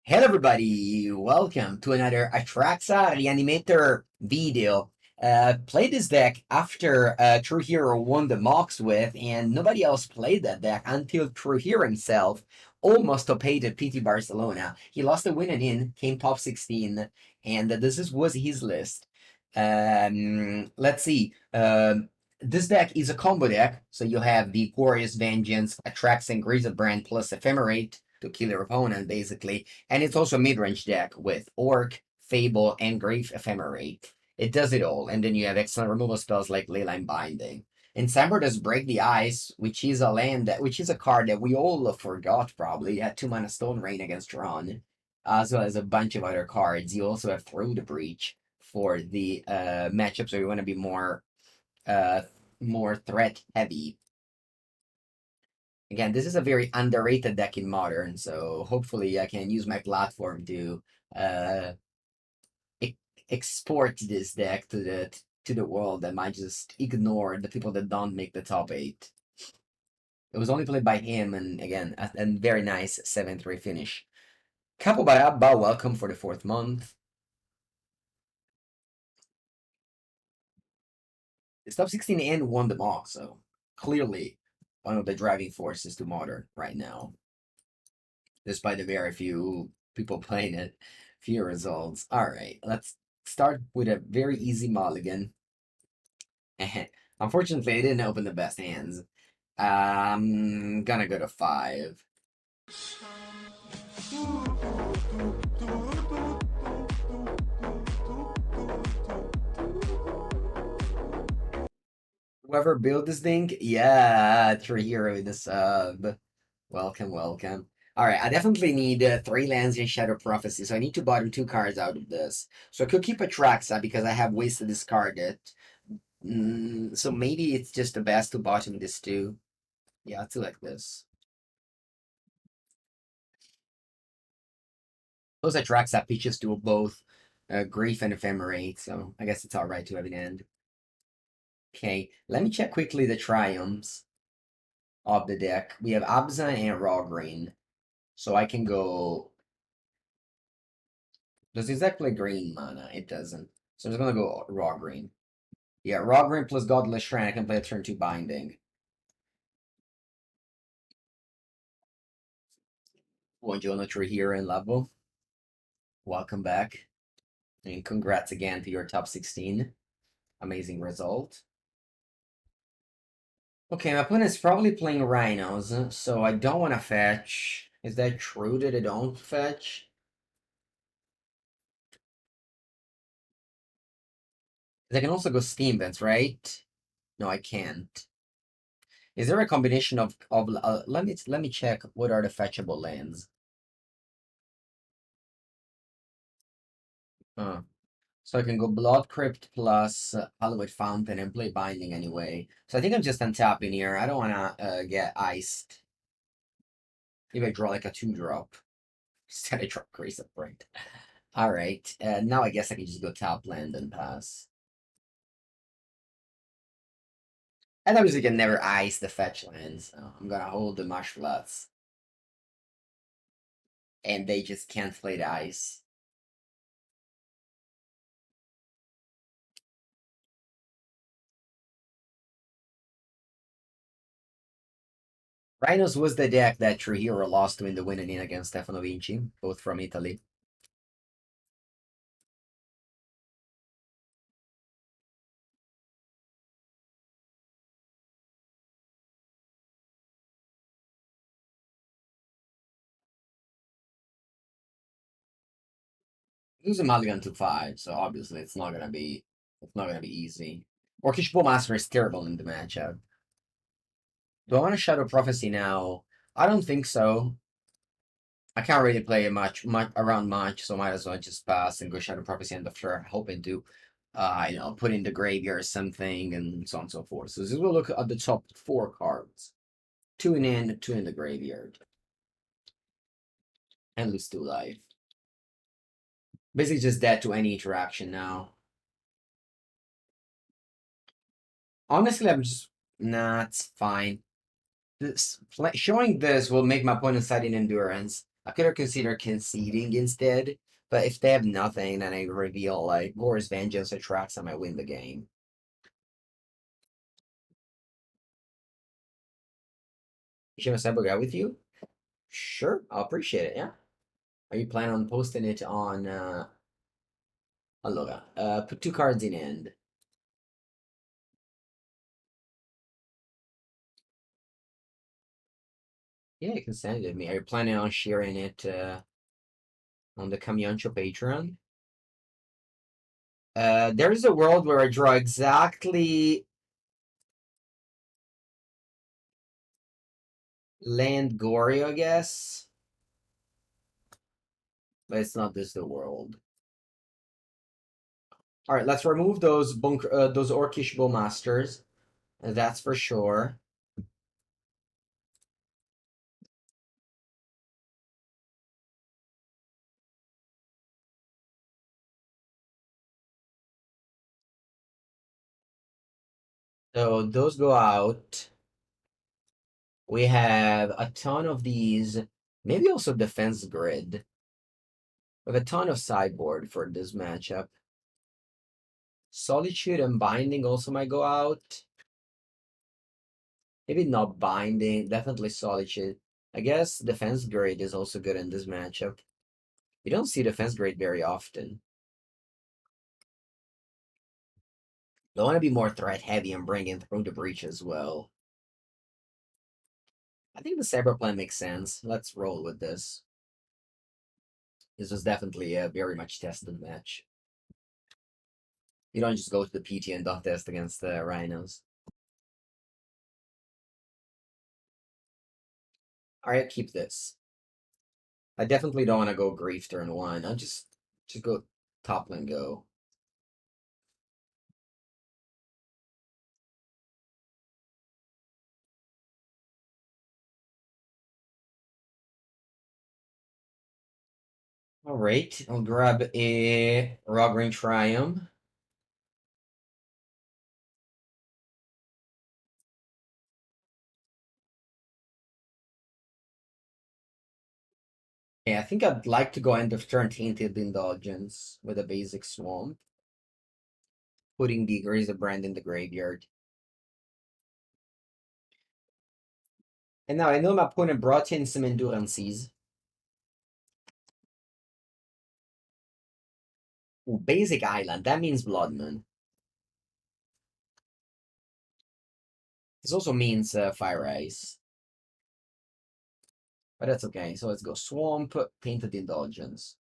Hello everybody, welcome to another Atraxa Reanimator video. Played this deck after True Hero won the mocks with, and nobody else played that deck until True Hero himself almost top-8 at PT Barcelona. He lost the win and in, came top 16, and was his list. Let's see. This deck is a combo deck, so you have the Goryo Vengeance, Atraxa and Griselbrand plus Ephemerate to kill your opponent, basically. And it's also a mid-range deck with Orc, Fable, and Grave Ephemerate. It does it all, and then you have excellent removal spells like Leyline Binding. And Cyber does Break the Ice, which is a card that we all forgot probably. It had 2 mana Stone Rain against Ron, as well as a bunch of other cards. You also have Through the Breach for the matchups where you want to be more threat heavy. Again, this is a very underrated deck in Modern, so hopefully I can use my platform to export this deck to the world that might just ignore the people that don't make the top 8. It was only played by him, and again, a very nice 7-3 finish. Capo Barabba, welcome for the 4th month. It's top 16 and won the mock, so clearly one of the driving forces to Modern right now. Despite the very few people playing it, few results. Alright, let's start with a very easy mulligan. Unfortunately, I didn't open the best hands. I'm gonna go to 5. Whoever built this thing, yeah, True Hero in the sub. Welcome, welcome. Alright, I definitely need 3 lands in Shadow Prophecy, so I need to bottom 2 cards out of this. So I could keep Atraxa because I have ways to discard it. So maybe it's just the best to bottom this too. Yeah, I'll do like this. Those Atraxa pitches do both Grief and Ephemerate, so I guess it's alright to have an end. Okay, let me check quickly the Triomes of the deck. We have Abza and Raugrin. So I can go... Does this deck play green mana? It doesn't. So I'm just gonna go Raugrin. Yeah, Raugrin plus Godless Shrine. I can play a turn 2 Binding. Buongiorno True Hero in level. Welcome back. And congrats again to your top 16. Amazing result. Okay, my opponent's probably playing Rhinos, so I don't want to fetch. Is that true that I don't fetch? I can also go Steam Vents, right? No, I can't. Is there a combination of let me check what are the fetchable lands. So I can go Blood Crypt plus Hallowed Fountain and play Binding anyway. So I think I'm just untapping here. I don't want to get iced. Maybe I draw like a 2-drop. Instead I draw Griselbrand. Alright, now I guess I can just go top land and pass. And obviously can never ice the fetch lands. So I'm gonna hold the Marsh Flats. And they just can't play the ice. Rhinos was the deck that True Hero lost to in the win-in against Stefano Vinci, both from Italy. Lose a mulligan to 5, so obviously it's not gonna be easy. Orcish Bowmasters is terrible in the matchup. Do I want to Shadow Prophecy now? I don't think so. I can't really play it much around much, so might as well just pass and go Shadow Prophecy on the floor, hoping to put in the graveyard or something and so on and so forth. So this will look at the top 4 cards. 2 in, 2 in the graveyard. And lose 2 life. Basically just dead to any interaction now. Honestly, I'm just... Nah, it's fine. Showing this will make my opponent side in endurance. I could have considered conceding instead, but if they have nothing, then I reveal like Goryo Vengeance Atraxa, I might win the game. Should I cyber guy with you? Sure, I'll appreciate it. Yeah. Are you planning on posting it on? Allora, put 2 cards in hand. Yeah, you can send it to me. Are you planning on sharing it on the Camioncho Patreon? There is a world where I draw exactly land Goryo, I guess. But it's not this the world. All right, let's remove those those Orcish Bowmasters. That's for sure. So those go out. We have a ton of these. Maybe also defense grid. We have a ton of sideboard for this matchup. Solitude and Binding also might go out. Maybe not Binding, definitely Solitude. I guess defense grade is also good in this matchup. You don't see defense grade very often. They want to be more threat heavy and bring in through the breach as well. I think the Saber plan makes sense. Let's roll with this. This was definitely a very much tested match. You don't just go to the PT and dot test against the Rhinos. Alright, keep this. I definitely don't want to go Grief turn 1. I'll just go top and go. Alright, I'll grab a Raugrin Triome. Yeah, I think I'd like to go end of turn Tainted Indulgence with a basic Swamp. Putting the Griselbrand in the graveyard. And now I know my opponent brought in some Endurances. Ooh, basic Island, that means Blood Moon. This also means Fire Ice. But that's okay, so let's go Swamp, Tainted Indulgence.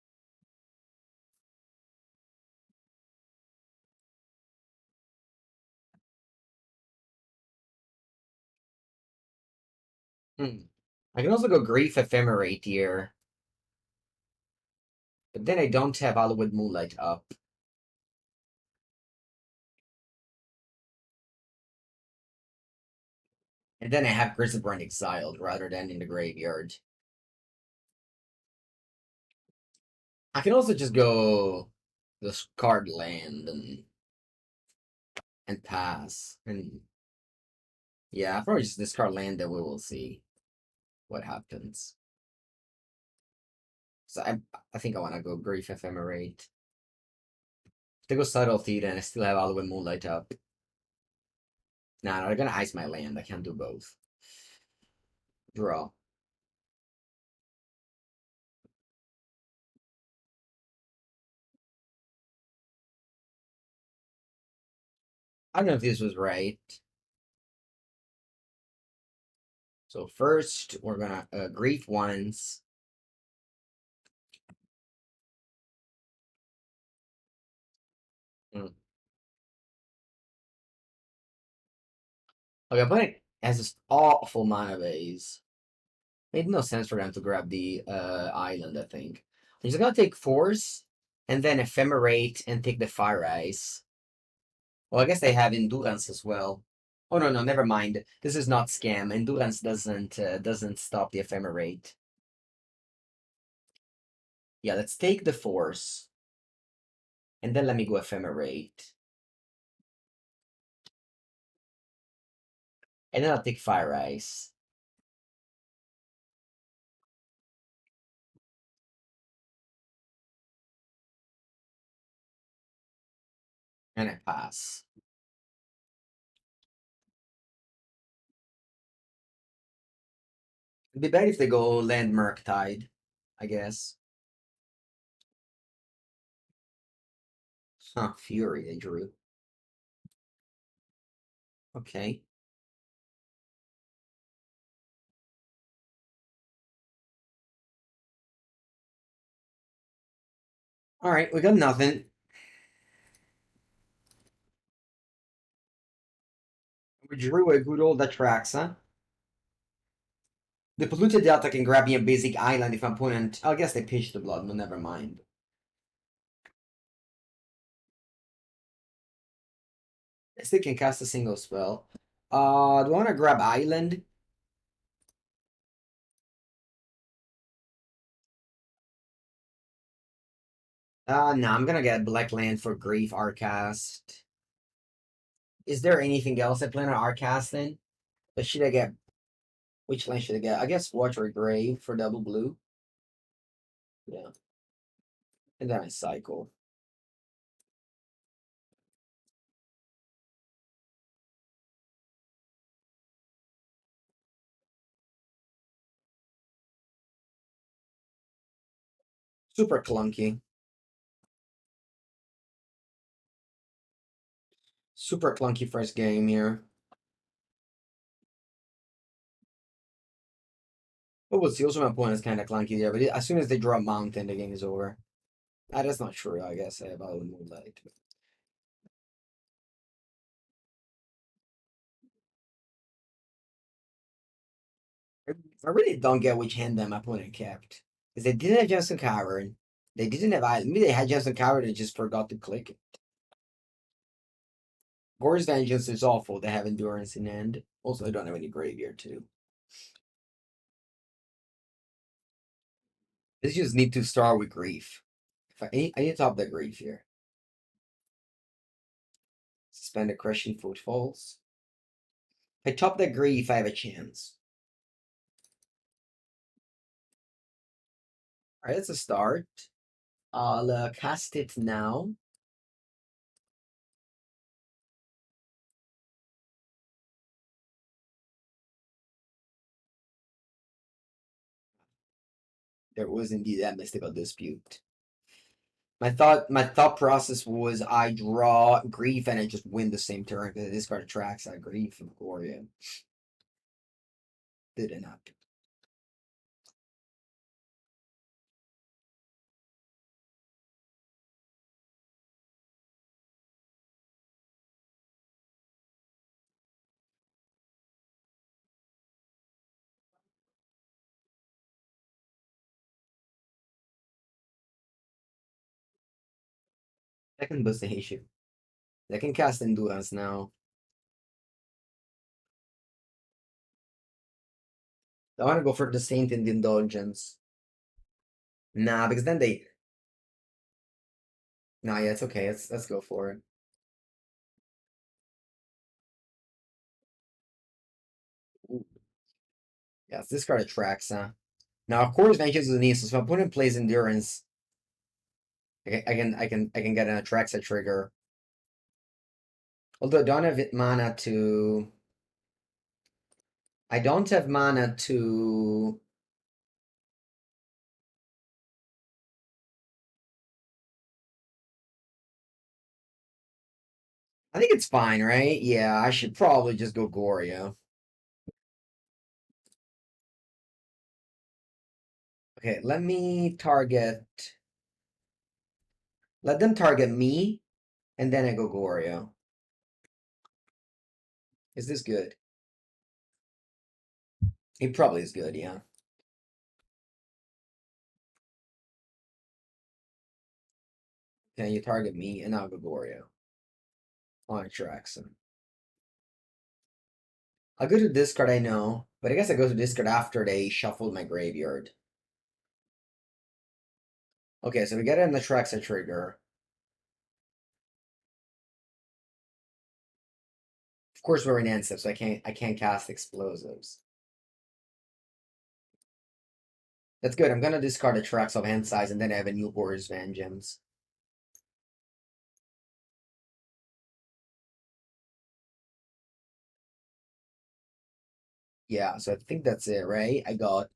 I can also go Grief Ephemerate here. But then I don't have Hallowed Moonlight up. And then I have Griselbrand exiled rather than in the graveyard. I can also just go discard land and pass. And yeah, I'll probably just discard land and we will see what happens. So I think I want to go Grief Ephemerate. If they go Subtlety, then I still have Hallowed Moonlight up. Nah, no, they're gonna ice my land. I can't do both. Draw. I don't know if this was right. So first, we're gonna Grief once. Mm. Okay, opponent has this awful mana base. Made no sense for them to grab the island, I think. He's gonna take Force, and then Ephemerate, and take the Fire Ice. Well, I guess they have Endurance as well. Oh no, never mind. This is not scam. Endurance doesn't stop the Ephemerate. Yeah, let's take the Force. And then let me go Ephemerate. And then I'll take Fire Ice. And I pass. It'd be better if they go land Murktide, I guess. Huh, Fury they drew. Okay. Alright, we got nothing. We drew a good old Atraxa. The Polluted Delta can grab me a basic island if my opponent... I guess they pitched the Blood, but never mind. I still can cast a single spell. Do I want to grab Island? No, I'm gonna get Black Land for Grief Arcast. Is there anything else I plan on Arcasting? But should I get... Which land should I get? I guess Watery Grave for double blue. Yeah. And then I cycle. Super clunky. Super clunky first game here. Oh, we'll see. Also, my opponent's kind of clunky there, but as soon as they draw a mountain, the game is over. That's not true, I guess, about Moonlight. I really don't get which hand that my opponent kept. Because they didn't have Jensen Coward. They didn't have Island. Maybe they had Jensen Coward and just forgot to click it. Goryo Vengeance is awful. They have Endurance in end. Also, they don't have any Graveyard, too. This just need to start with Grief. I need to top the Grief here. Suspend the Crushing Footfalls. If I top the Grief, I have a chance. Alright, that's a start. I'll cast it now. There was indeed that mystical dispute. My thought process was I draw Grief and I just win the same turn because this card attracts that Grief from Goryo. Didn't happen. Second Bossation. I can cast Endurance now. I want to go for the Tainted Indulgence. Nah, because then they... Nah, yeah, it's okay. Let's go for it. Ooh. Yes, this card attracts, huh? Now, of course, Vengeance is an easy, so if my opponent plays Endurance, I can get an Atraxa trigger. Although I don't have mana to... I don't have mana to... I think it's fine, right? Yeah, I should probably just go Goryo. Okay, let me target... Let them target me, and then I go Goryo. Is this good? It probably is good, yeah. Okay, you target me, and I'll go Goryo. On Atraxa. I'll go to discard, I know, but I guess I go to discard after they shuffled my graveyard. Okay, so we get an Atraxa trigger. Of course, we're in Ansip, so I can't cast explosives. That's good. I'm gonna discard Atraxa of hand size, and then I have a new Orcish Vengeance. Yeah, so I think that's it, right? I got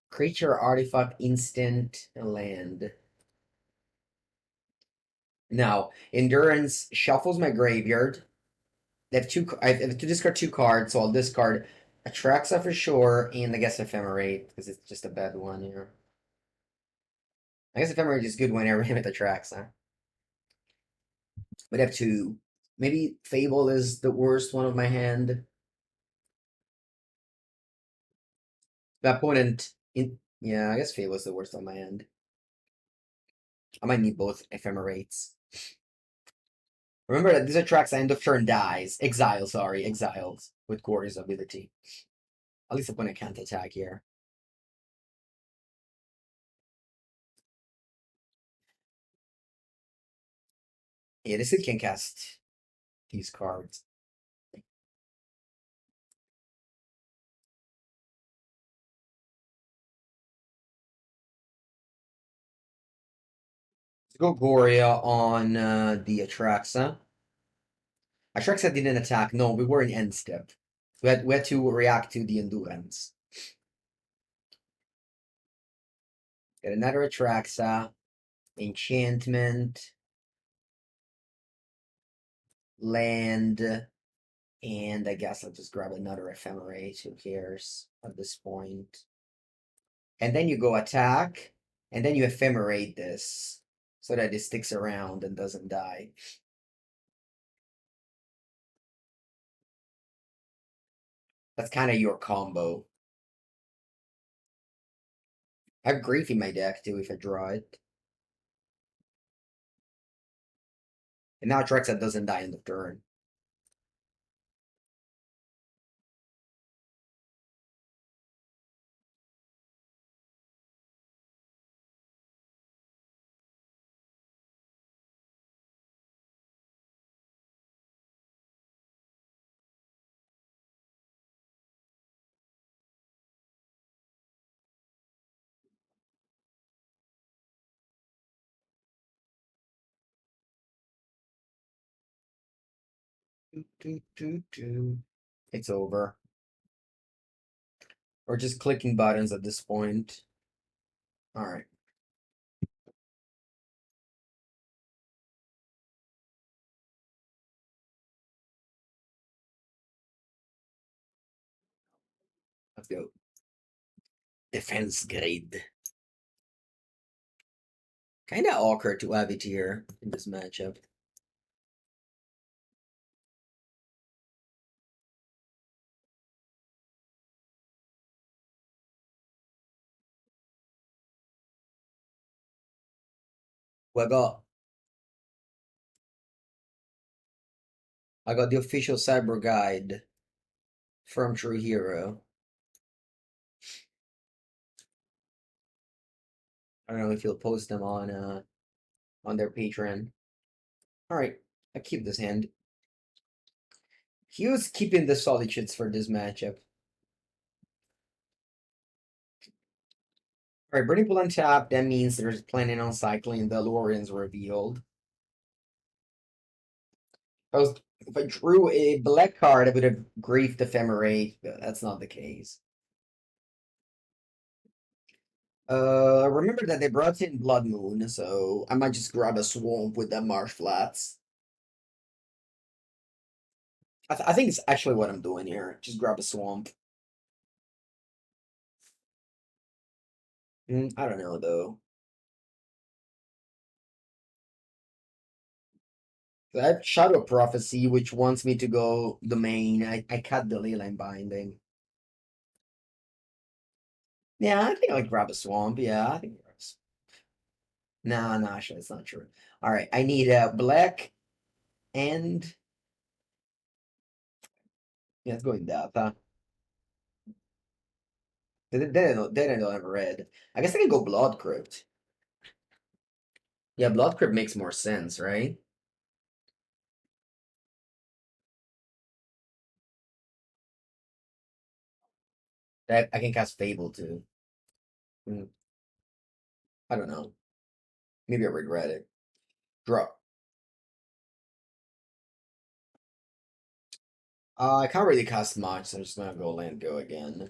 creature, artifact, instant, and land. Now, Endurance shuffles my graveyard. I have to discard 2 cards, so I'll discard Atraxa for sure, and I guess Ephemerate, because it's just a bad one here. I guess Ephemerate is good whenever him at Atraxa. But I have two. Maybe Fable is the worst one of my hand. The opponent yeah, I guess Fable is the worst on my hand. I might need both Ephemerates. Remember that this Atraxa end of turn dies. Exiles with Goryo's ability. At least opponent can't attack here. Yeah, this kid can cast these cards. Let's go Goryo on the Atraxa. Atraxa didn't attack. No, we were in end step. We had to react to the Endurance. Get another Atraxa. Enchantment. Land. And I guess I'll just grab another Ephemerate. Who cares at this point? And then you go attack. And then you Ephemerate this. So that it sticks around and doesn't die. That's kind of your combo. I have Grief in my deck too if I draw it. And now Atraxa doesn't die in the turn. It's over. Or just clicking buttons at this point. Alright. Let's go. Defense grade. Kinda awkward to have it here in this matchup. Well, I got the official cyber guide from True Hero. I don't know if you'll post them on their Patreon. Alright, I keep this hand. He was keeping the Solitudes for this matchup. Alright, Burning Pool on tap, that means there's planning on cycling the Lorians revealed. If I drew a black card, I would have griefed Ephemerate, but that's not the case. Remember that they brought in Blood Moon, so I might just grab a swamp with the Marsh Flats. I think it's actually what I'm doing here. Just grab a swamp. I don't know though. I have Shadow Prophecy, which wants me to go domain. I cut the Leyline Binding. Yeah, I think I'll grab a swamp. Yeah, I think. Nah, actually, it's not true. All right, I need a black and yeah, let's go Indatha. Then I don't have red. I guess I can go Blood Crypt. Yeah, Blood Crypt makes more sense, right? I can cast Fable too. Hmm, I don't know. Maybe I regret it. Draw. I can't really cast much, so I'm just gonna go land go again.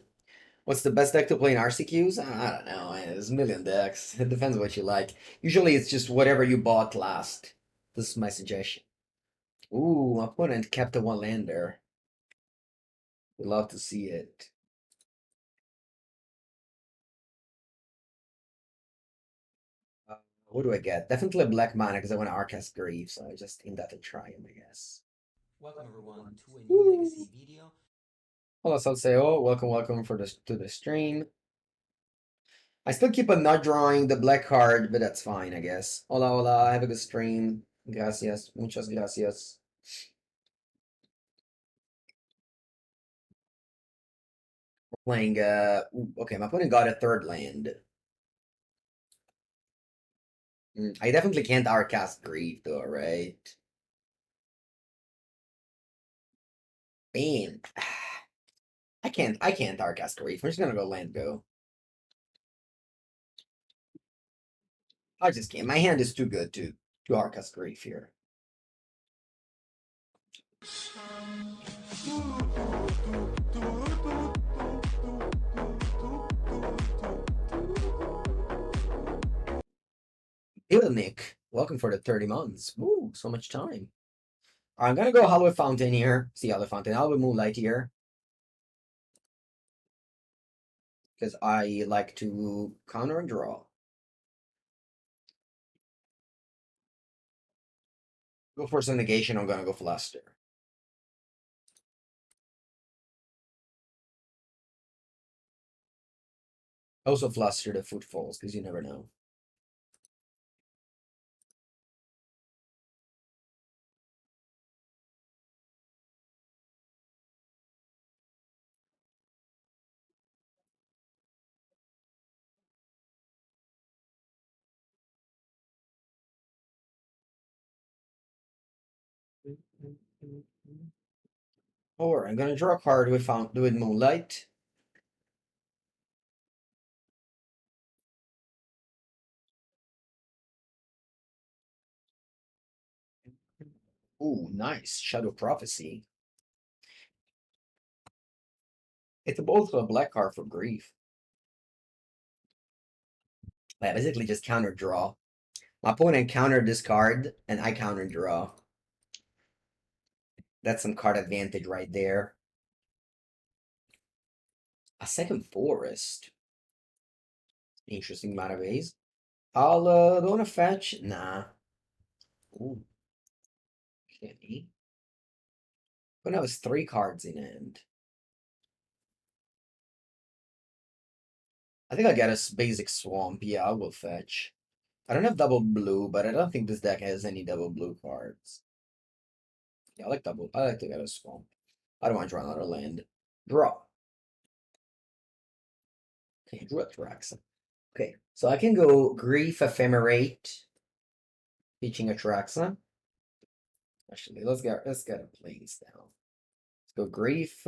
What's the best deck to play in RCQs? I don't know. There's a million decks. It depends what you like. Usually it's just whatever you bought last. This is my suggestion. Ooh, my opponent kept a one lander. We'd love to see it. Uh, what do I get? Definitely a black mana because I want to Arcast Grief, so I just Indatha Triome, I guess. Welcome everyone to a new Woo! Legacy video. Hello, Salseo. Welcome for this to the stream. I still keep on not drawing the black card, but that's fine, I guess. Hola, have a good stream. Gracias, muchas gracias. We're playing, okay, my opponent got a third land. I definitely can't Arcast Grief, though, right? Man, I can't Arcast Grief. I'm just gonna go land go. I just can't. My hand is too good to Arcast Grief here. Nick, welcome for the 30 months. Ooh, so much time. I'm gonna go Hallowed Fountain here. See Hallowed Fountain, Hallowed Moonlight here. Because I like to counter and draw. Go for some negation, I'm gonna go Fluster. Also Fluster the Footfalls, because you never know. Or I'm gonna draw a card with Moonlight. Ooh, nice. Shadow Prophecy. It's also a black card for Grief. I basically just counter draw. My opponent countered this card, and I counter draw. That's some card advantage right there. A second Forest. Interesting amount of ways. I'll don't wanna fetch. Nah. Ooh. Okay. When I was 3 cards in hand. I think I got a basic swamp. Yeah, I will fetch. I don't have double blue, but I don't think this deck has any double blue cards. Yeah, I like to get a swamp. I don't want to draw another land. Draw. Okay, drew Atraxa. Okay, so I can go Grief Ephemerate, teaching Atraxa. Actually, let's get a plains down. Let's go Grief.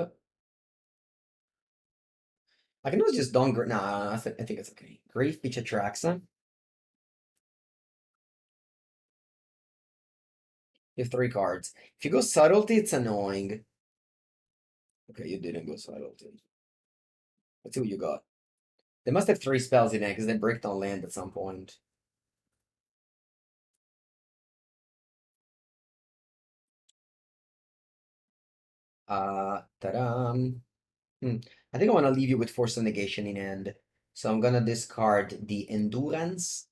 I can always just don't. Nah, I think it's okay. Grief Beach Atraxa. You have 3 cards. If you go Subtlety, it's annoying. Okay, you didn't go Subtlety. Let's see what you got. They must have 3 spells in there because they break down land at some point. Ta-da. I think I want to leave you with Force of Negation in hand. So I'm gonna discard the Endurance.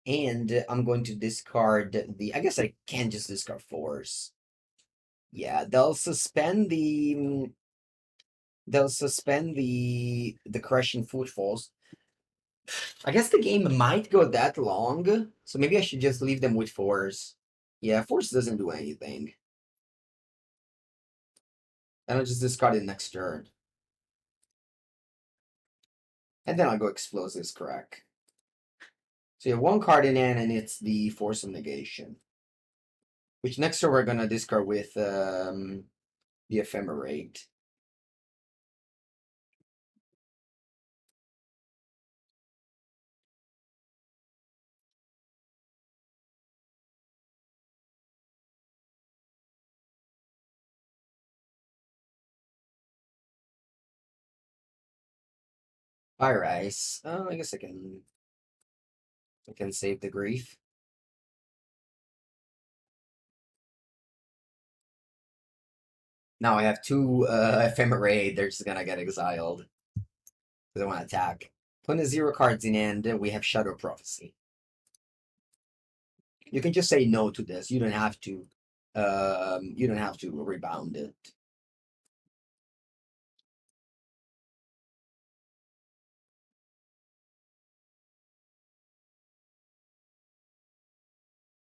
And I'm going to discard the. I guess I can just discard Force. Yeah, they'll suspend the. They'll suspend the Crushing Footfalls. I guess the game might go that long, so maybe I should just leave them with Force. Yeah, Force doesn't do anything. And I'll just discard it next turn. And then I'll go Explosives, correct. So you have 1 card in hand, and it's the Force of Negation. Which next turn we're gonna discard with the Ephemerate. Fire Ice. Oh, I guess I can save the grief. Now I have two Ephemerate. They're just gonna get exiled. They want to attack. Putting 0 cards in hand, we have Shadow Prophecy. You can just say no to this. You don't have to. You don't have to rebound it.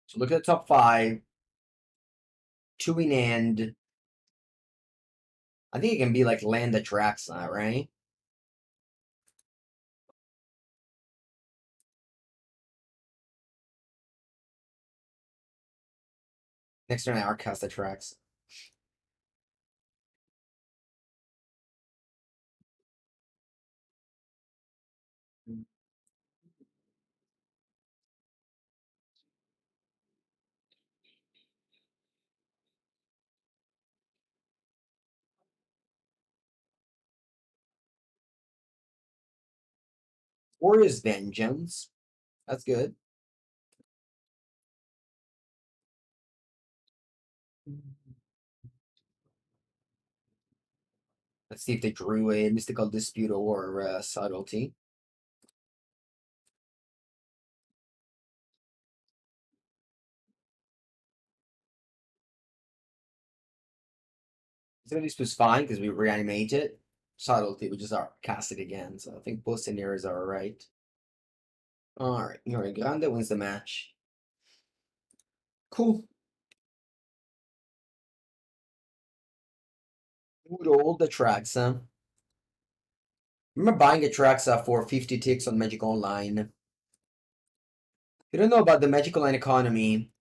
So look at the top 5. 2 in hand. I think it can be like land Atraxa, right? Next turn, I cast Atraxa. Orcish Vengeance. That's good. Let's see if they drew a Mystical Dispute or Subtlety. This was fine because we reanimated. Subtlety, we just are cast it again. So I think both scenarios are alright. Alright, Grande wins the match. Cool. Good old Atraxa. Remember buying Atraxa for 50 ticks on Magic Online. If you don't know about the Magic Online economy,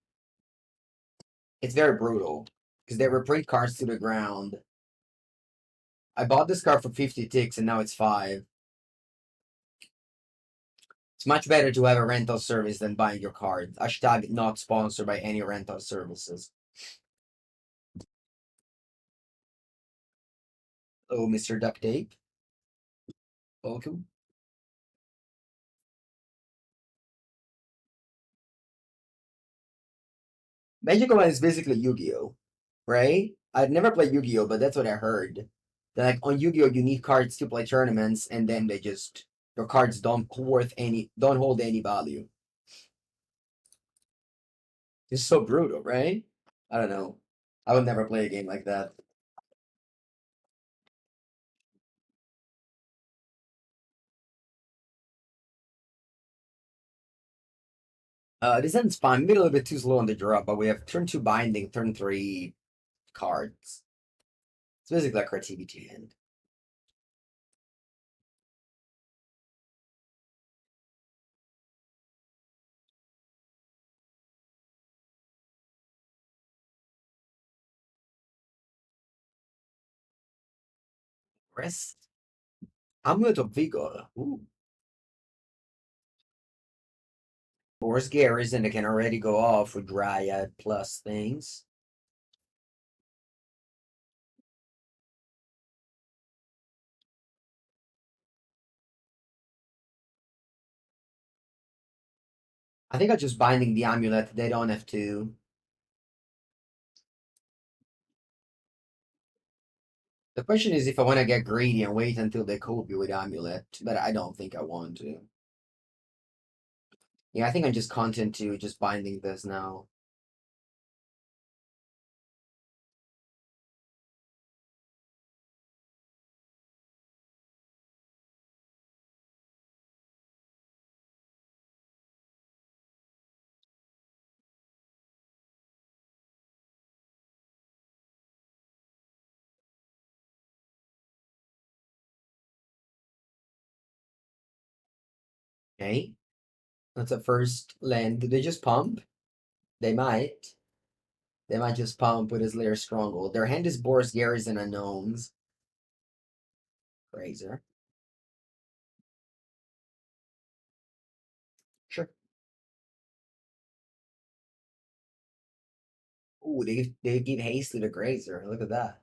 it's very brutal. Because they reprint cards to the ground. I bought this card for 50 ticks and now it's 5. It's much better to have a rental service than buying your cards. Hashtag not sponsored by any rental services. Oh, Mr. Duct Tape. Welcome. Magic Online is basically Yu-Gi-Oh! Right? I've never played Yu-Gi-Oh, but that's what I heard. That like on Yu-Gi-Oh, you need cards to play tournaments, and then they just your cards don't don't hold any value. It's so brutal, right? I don't know. I would never play a game like that. This ends fine. Maybe a little bit too slow on the draw, but we have turn 2 binding, turn 3 cards. It's basically a creativity hand. Rest. Amulet of Vigor. Ooh. Force Garrison that can already go off with Dryad plus things. I think I'm just binding the amulet. They don't have to. The question is if I want to get greedy and wait until they copy with amulet, but I don't think I want to. Yeah, I think I'm just content to just binding this now. Okay. That's a first land. Did they just pump? They might. They might just pump with his Lair Stronghold. Their hand is Boris Garrison Unknowns. Razor. Sure. Ooh, they give haste to the Grazer. Look at that.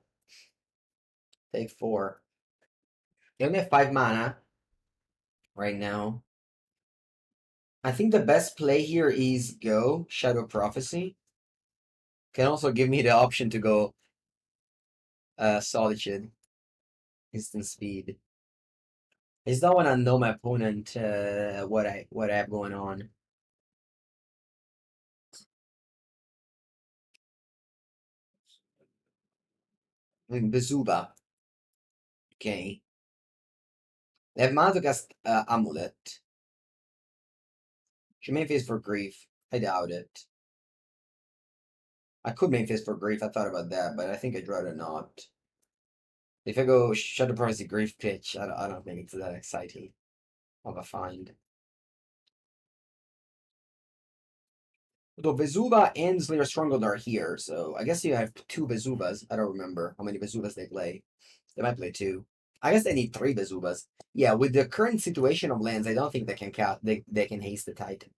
Take 4. They only have 5 mana. right now. I think the best play here is go Shadow Prophecy. Can also give me the option to go Solitude. Instant speed. I just don't want to know my opponent what I have going on. Bezuba. Okay. They have Madogast Amulet. She main face for Grief. I doubt it. I could main face for Grief. I thought about that, but I think I'd rather not. If I go Shadow Prophecy Grief pitch, I don't think it's that exciting of a find. Though Vezuba and Slayer Stronghold are here, so I guess you have two Vezubas. I don't remember how many Vezubas they play. They might play two. I guess they need three Vezubas. Yeah, with the current situation of lands, I don't think they can they can haste the Titan.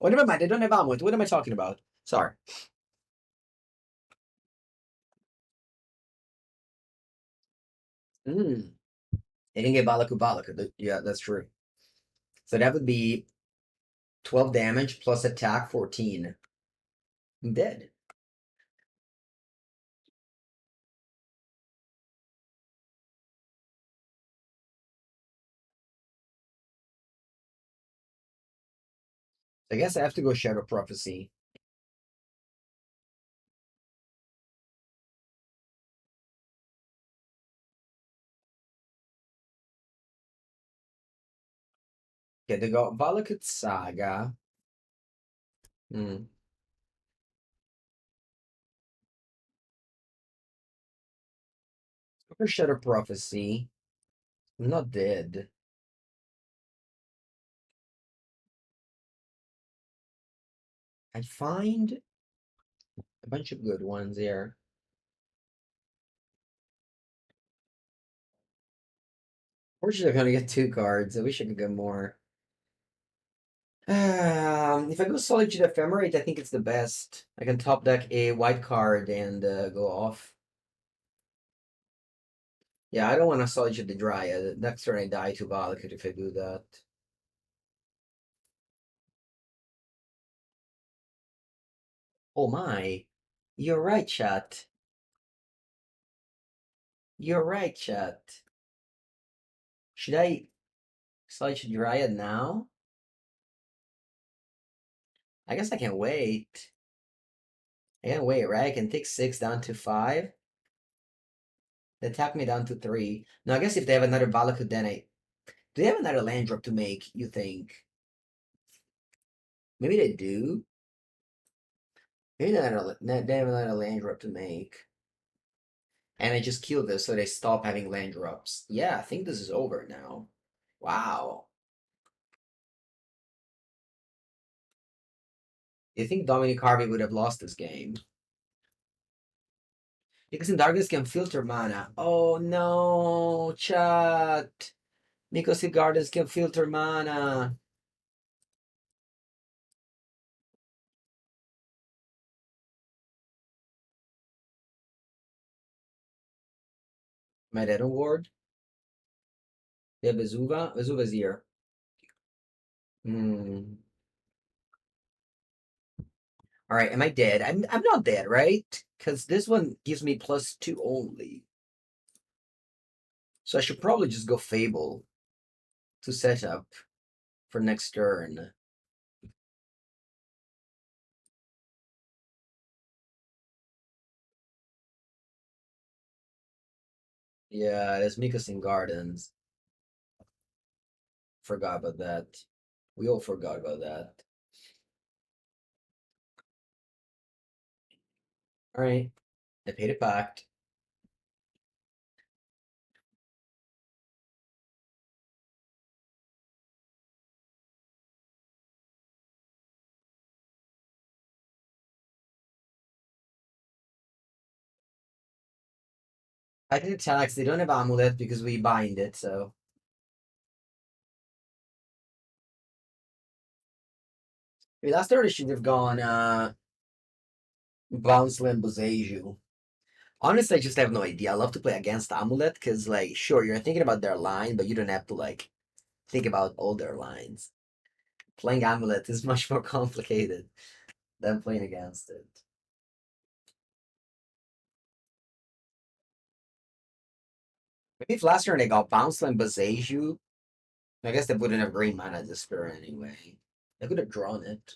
Oh, never mind. They don't have Amulet. What am I talking about? Sorry. Hmm. They didn't get Balaku Balaku. Yeah, that's true. So that would be 12 damage plus attack 14. I'm dead. I guess I have to go Shadow Prophecy. Okay, they got Valakut Saga. Hmm. For Shadow Prophecy. I'm not dead. I find a bunch of good ones here. Fortunately, I only get 2 cards. I wish I could get more. If I go Solitude Ephemerate, I think it's the best. I can top deck a white card and go off. Yeah, I don't want to Solitude the Dryad. Next turn I die to Valakut if I do that. Oh my. You're right, chat. You're right, chat. Should I Solitude Dryad now? I guess I can wait. I can wait, right? I can take 6 down to 5. They tap me down to 3. Now, I guess if they have another Valakut, then I... Do they have another land drop to make, you think? Maybe they do? Maybe they have another land drop to make. And I just kill this so they stop having land drops. Yeah, I think this is over now. Wow. You think Dominic Harvey would have lost this game? Because in Darkness can filter mana. Oh no, chat. Because Gardens can filter mana. My dead award? Yeah, Vezuva? Vezuva's here. Hmm. Alright, am I dead? I'm not dead, right? Because this one gives me +2 only. So I should probably just go Fable to set up for next turn. Yeah, there's Mika's in Gardens. Forgot about that. We all forgot about that. Alright, I paid it back. I did tax, they don't have Amulet because we bind it, so. I mean, last turn I should have gone Bounce Limbozeju. Honestly, I just have no idea. I love to play against Amulet because, like, sure, you're thinking about their line, but you don't have to, like, think about older lines. Playing Amulet is much more complicated than playing against it. Maybe if last turn they got Bounce and Bazeju, I guess they wouldn't have green mana Despair anyway. They could have drawn it.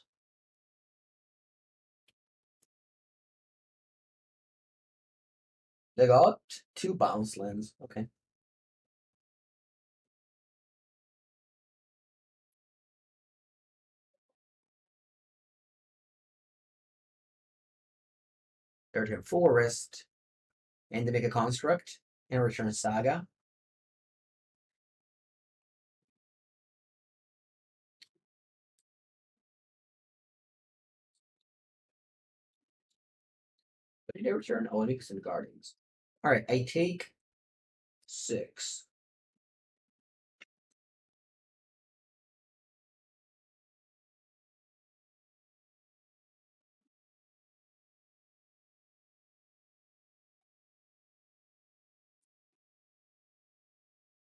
They got 2 bounce lands. Okay. Third turn Forest. And they make a construct and return Saga. But they return Onyx and Guardians. Alright, I take 6.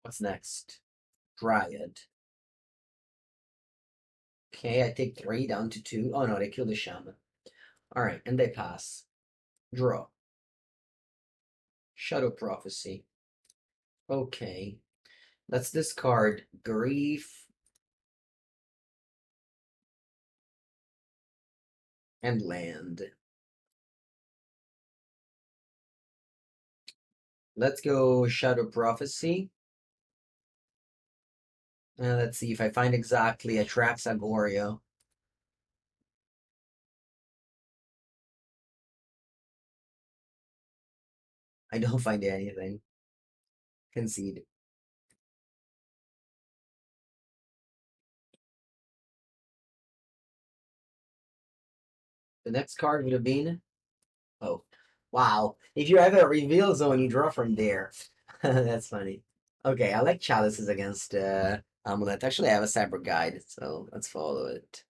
What's next? Dryad. Okay, I take 3 down to 2. Oh no, they kill the Shaman. Alright, and they pass. Draw. Shadow Prophecy. Okay. Let's discard Grief and land. Let's go Shadow Prophecy. Let's see if I find exactly Atraxa Goryo. I don't find anything. Concede. The next card would have been... Oh. Wow. If you have a reveal zone, you draw from there. That's funny. Okay, I like Chalices against Amulet. Actually, I have a Cyber Guide, so let's follow it.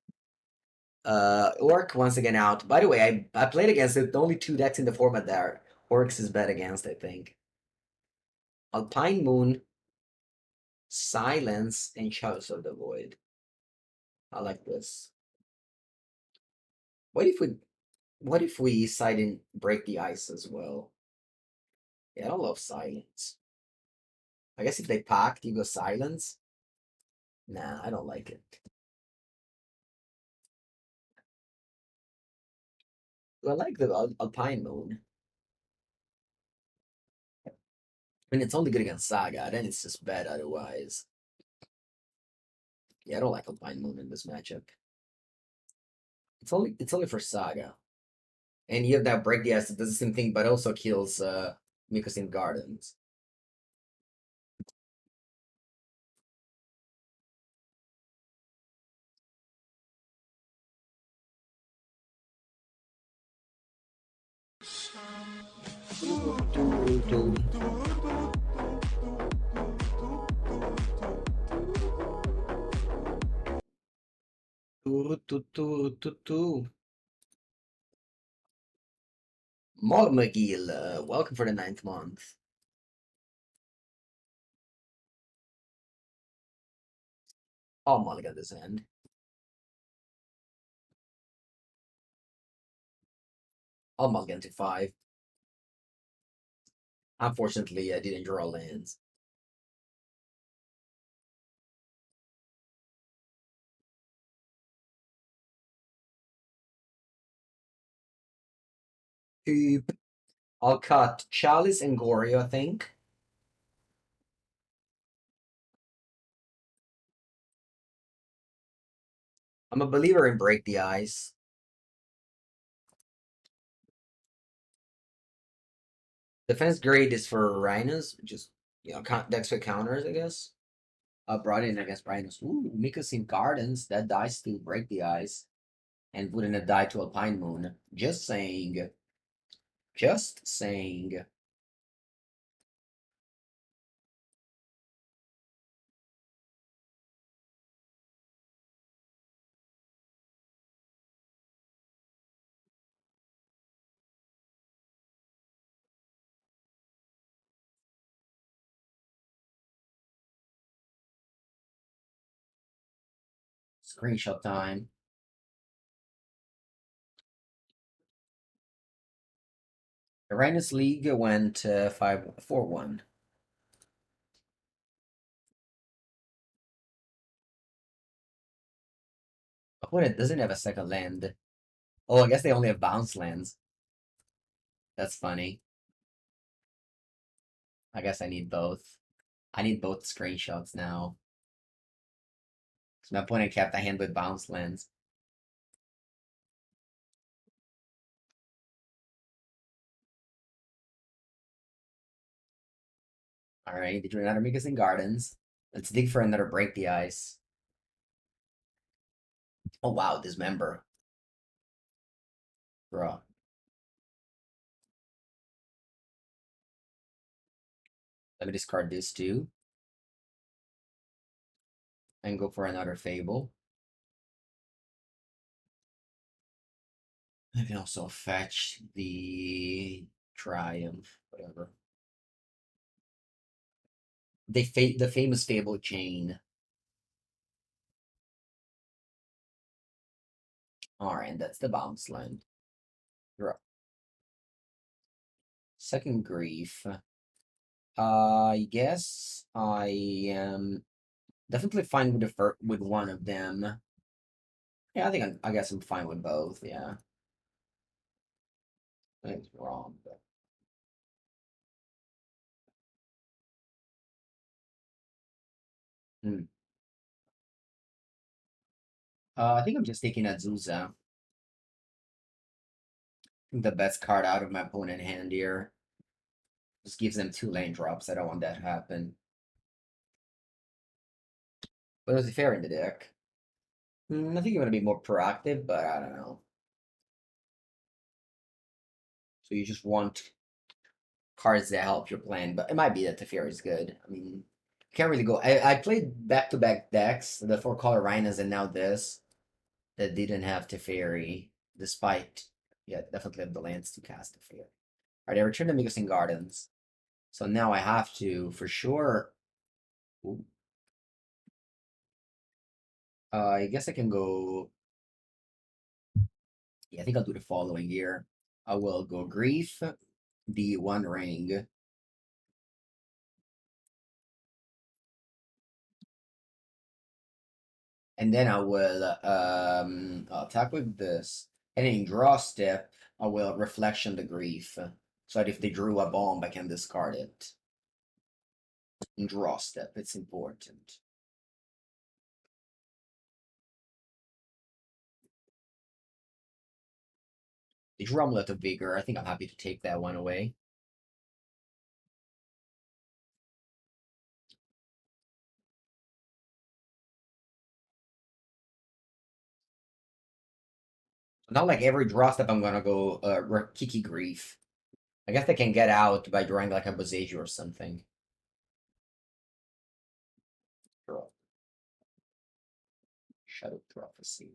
Orc once again out. By the way, I played against it. Only 2 decks in the format there. Orcs is bad against, I think. Alpine Moon, Silence, and Chalice of the Void. I like this. What if we side and break the ice as well? Yeah, I don't love silence. I guess if they packed, you go silence. Nah, I don't like it. I like the Alpine Moon. I mean, it's only good against Saga, then it's just bad otherwise. Yeah, I don't like Alpine Moon in this matchup. It's only for Saga. And you have that break the ice that does the same thing, but also kills Mycosynth Gardens. Mormagil, welcome for the 9th month. I'll mulligan this end. I'll mulligan to 5. Unfortunately, I didn't draw lands. I'll cut Chalice and Goryo, I think. I'm a believer in Break the Ice. Defense grade is for Rhinos, which is, decks for counters, I guess. Brought in against Rhinos. Ooh, Mycosynth Gardens, that dies to Break the Ice. And wouldn't have died to Alpine Moon. Just saying. Just saying. Screenshot time. Uranus League went 5-4-1. Opponent doesn't have a second land. Oh, I guess they only have bounce lands. That's funny. I guess I need both. I need both screenshots now. Because my opponent kept a hand with bounce lands. Alright, they drew another Mika's Gardens. Let's dig for another Break the Ice. Oh wow, Dismember. Draw. Let me discard this too. And go for another Fable. I can also fetch the Triumph, whatever. The famous Fable chain. Alright, that's the bounce land. Draw. Second Grief. I guess I am definitely fine with with one of them. Yeah, I guess I'm fine with both. Yeah, I think it's wrong, but hmm. I think I'm just taking Azusa. The best card out of my opponent hand here. Just gives them 2 lane drops. I don't want that to happen. But there's a fair in the deck. I think I'm gonna be more proactive, but I don't know. So you just want cards that help your plan, but it might be that Teferi is good. I mean, can't really go. I played back-to-back decks, the 4-color Rhinos and now this, that didn't have Teferi, despite, yeah, definitely have the lands to cast Teferi. Alright, I returned to Migos Gardens. So now I have to, for sure. Ooh. I guess I can go. Yeah, I think I'll do the following here. I will go Grief, the One Ring. And then I will attack with this. And in draw step, I will Reflection the Grief. So that if they drew a bomb, I can discard it. In draw step, it's important. The Drumlet of Vigor, I think I'm happy to take that one away. Not like every draw step I'm gonna go Kiki Grief. I guess they can get out by drawing like a Boseiju or something. Draw. Shadow Prophecy.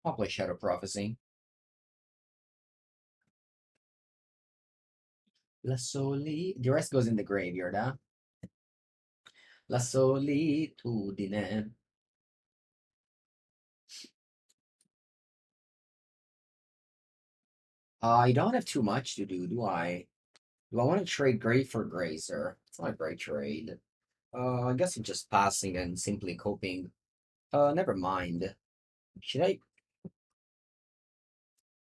I'll play Shadow Prophecy. La Soli. The rest goes in the graveyard, huh? La Solitudine. I don't have too much to do, do I? Do I want to trade Gray for Grazer? It's not a great trade. I guess I'm just passing and simply coping. Never mind. Should I?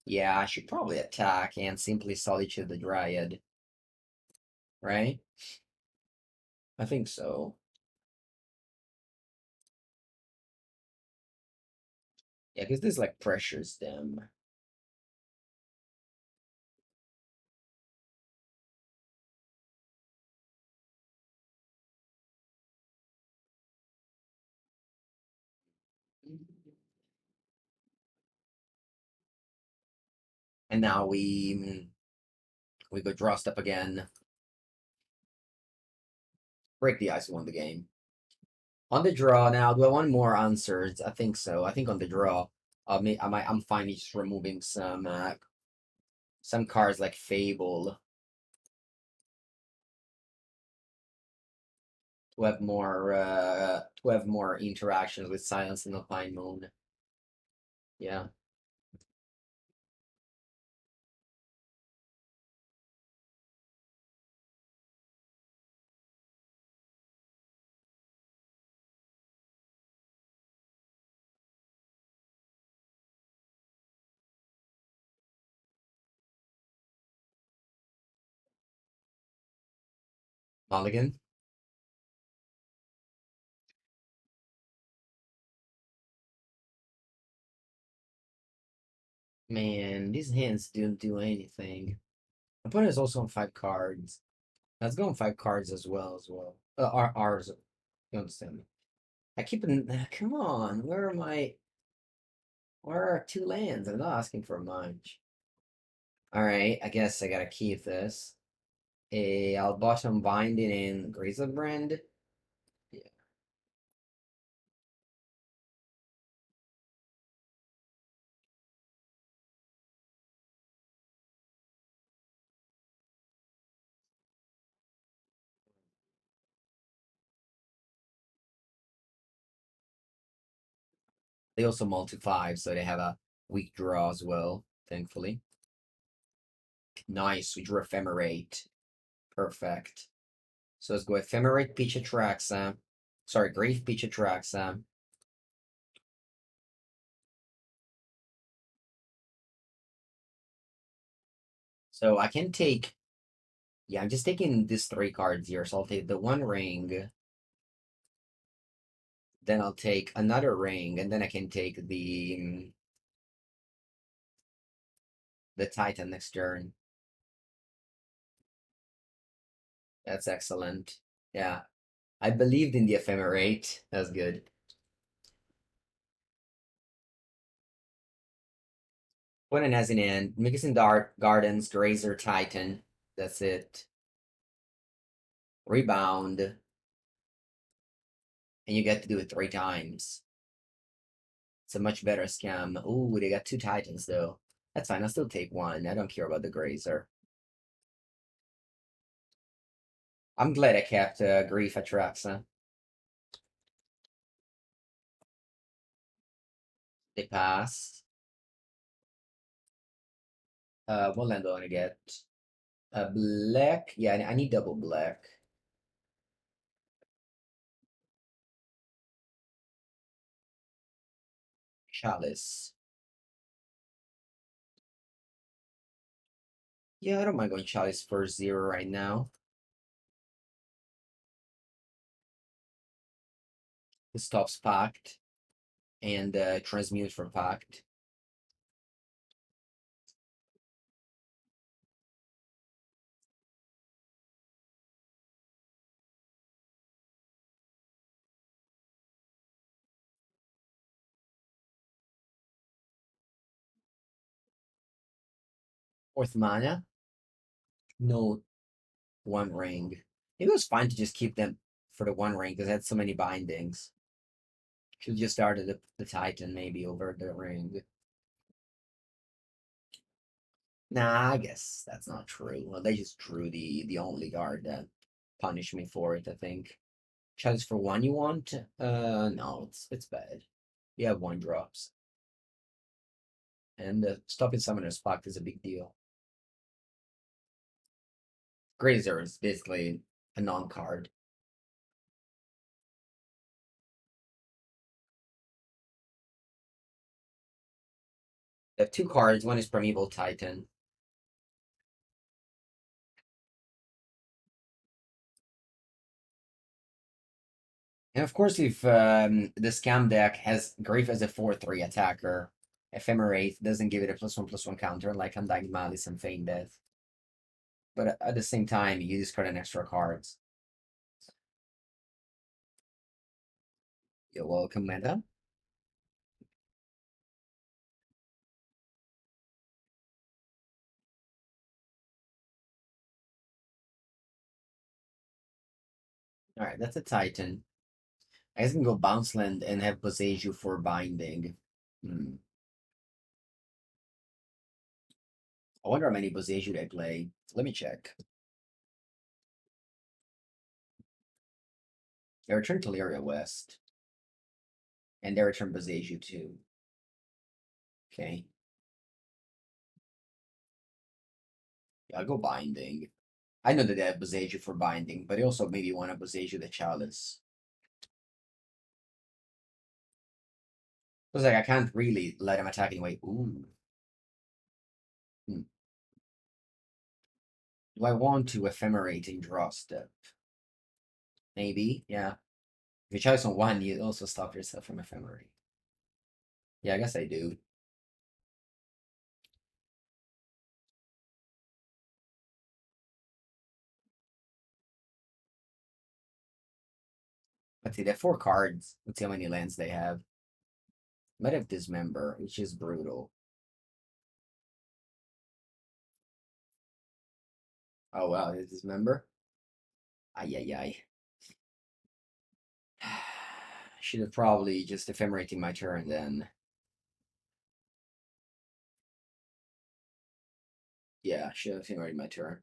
Yeah, I should probably attack and simply Solitude the Dryad. Right? I think so. Yeah, because this like pressures them. And now we go draw step again. Break the ice, won the game. On the draw now, do I want more answers? I think so. I think on the draw, I'm fine just removing some cards like Fable. to have more interactions with Silence and Alpine Moon. Yeah. Mulligan. Man, these hands don't do anything. Opponent is also on 5 cards. Let's go on 5 cards as well. Ours. You understand me? I keep an. Come on, where are my? Where are 2 lands? I'm not asking for much. All right, I guess I gotta keep this. I'll bottom binding in Griselbrand. Yeah. They also multi-5, so they have a weak draw as well, thankfully. Nice, we drew Ephemerate. Perfect. So let's go Ephemerate, Peach Atraxa. Sorry, Grave, Peach Atraxa. So I can take. Yeah, I'm just taking these 3 cards here. So I'll take the 1 ring. Then I'll take another ring, and then I can take the Titan next turn. That's excellent. Yeah. I believed in the Ephemerate. That's good. Opponent has an end. Mixing Dart, Gardens, Grazer, Titan. That's it. Rebound. And you get to do it 3 times. It's a much better scam. Ooh, they got 2 Titans though. That's fine. I'll still take 1. I don't care about the Grazer. I'm glad I kept Grief Atraxa. They pass. What land do I want to get? Black. Yeah, I need double black. Chalice. Yeah, I don't mind going Chalice for 0 right now. It stops Pact and transmute for Pact. Fourth mana. No 1 ring. It was fine to just keep them for the 1 ring because I had so many bindings. Should just started the Titan maybe over the ring. Nah, I guess that's not true. Well, they just drew the only card that punished me for it, I think. Chalice for 1 you want? No, it's bad. You have 1 drops. And stopping Summoner's Pact is a big deal. Grazer is basically a non-card. They have 2 cards. One is Primeval Titan. And of course, if the scam deck has Grave as a 4/3 attacker, Ephemerate doesn't give it a +1/+1 counter like Undying Malice and Feign Death. But at the same time, you discard an extra cards. You're welcome, Meta. Alright, that's a Titan. I guess I can go Bounce Land and have Boseiju for binding. I wonder how many Boseiju they play. Let me check. They return Teleria West. And they return Boseiju too. Okay. Yeah, I'll go Binding. I know that they have Boseiju for Binding, but they also maybe want to Boseiju the Chalice. Looks like I can't really let him attack anyway. Ooh. Hmm. Do I want to Ephemerate in draw step? Maybe, yeah. If you Chalice on one, you also stop yourself from Ephemerate. Yeah, I guess I do. Let's see, they have 4 cards. Let's see how many lands they have. Might have Dismember, which is brutal. Oh wow, is Dismember? Ay ay ay. Should have probably just Ephemerating my turn then. Yeah, should have Ephemerated my turn.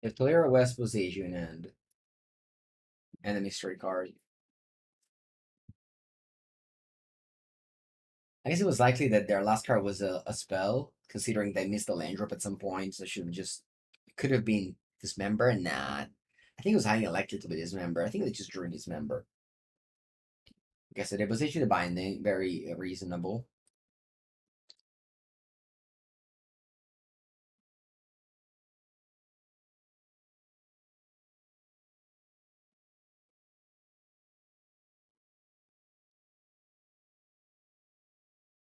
If Tolera West was Asian and a mystery card. I guess it was likely that their last card was a spell, considering they missed the land drop at some point, so should have just could have been Dismember. Nah. I think it was highly elected to be Dismember. I think they just drew Dismember. I guess it was issued a binding, very reasonable.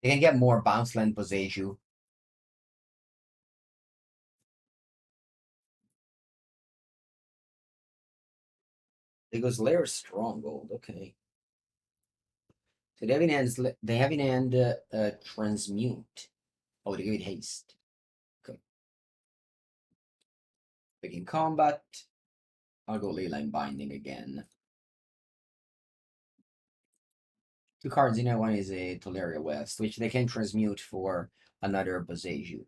They can get more bounce land Boseiju. It goes Lair Stronghold, okay. So they have in hand Transmute. Oh, they give it haste. Okay. Begin combat. I'll go Leyline Binding again. 2 cards in it. One is a Teleria West, which they can transmute for another Boseiju.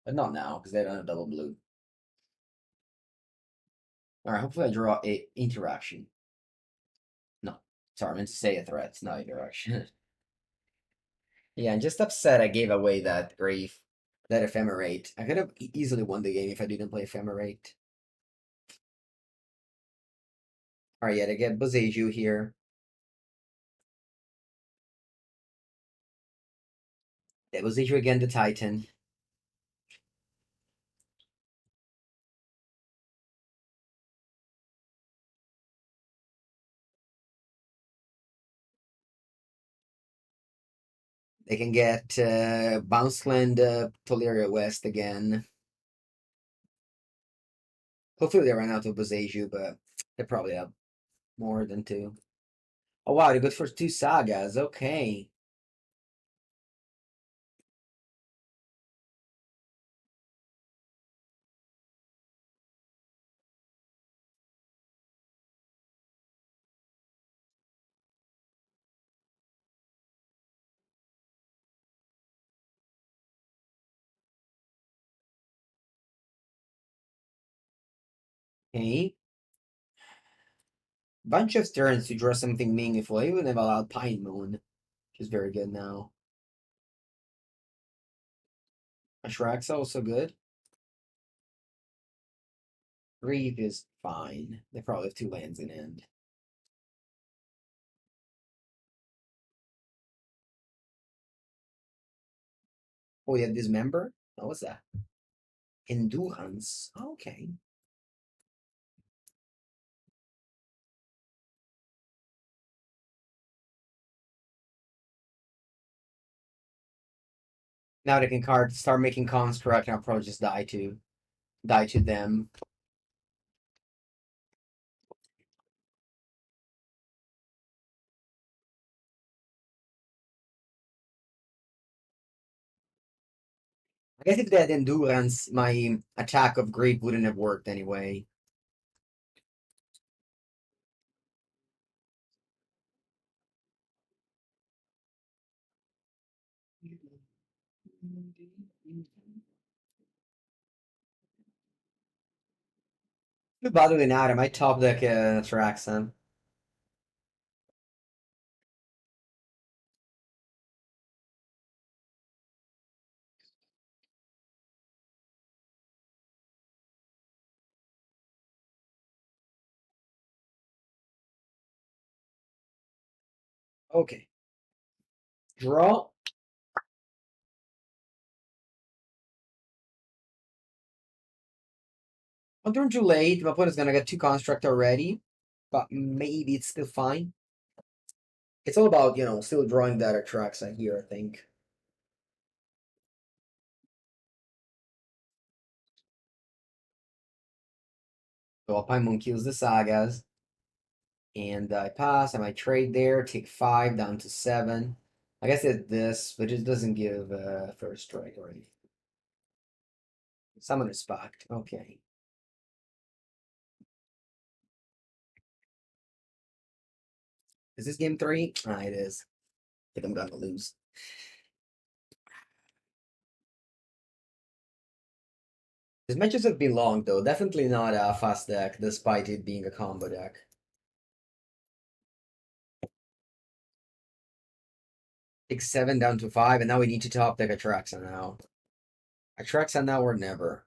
But not now, because they don't have double blue. Alright, hopefully I draw a interaction. No. Sorry, I meant to say a threat, not interaction. Yeah, I'm just upset I gave away that Grave, that Ephemerate. I could have easily won the game if I didn't play Ephemerate. Alright, yeah, to get Boseiju here. That Boseiju again, the Titan. They can get Bounceland Teleria West again. Hopefully they run out of Boseiju, but they probably have more than 2. Oh wow, they go for 2 sagas. Okay. Okay. Bunch of turns to draw something meaningful. I even have Alpine Moon, which is very good now. Atraxa also good. Grieve is fine. They probably have 2 lands in hand. Oh, yeah, Dismember? Oh, what's that? Indulgence. Okay. Now they can start making construct, and I'll probably just die to them. I guess if they had endurance, my attack of Grief wouldn't have worked anyway. Bothering out, I might top deck Atraxa. Okay. Draw. One turn too late. My opponent's gonna get 2 construct already, but maybe it's still fine. It's all about, still drawing that Atraxa here, I think. So Alpine Moon kills the Sagas. And I pass. I might trade there, take 5 down to 7. I guess it's this, but it doesn't give first strike or anything. Summon is packed. Okay. Is this game 3? Ah, it is. I think I'm gonna lose. These matches have been long, though. Definitely not a fast deck, despite it being a combo deck. Take 7 down to 5, and now we need to top deck Atraxa now. Atraxa now or never.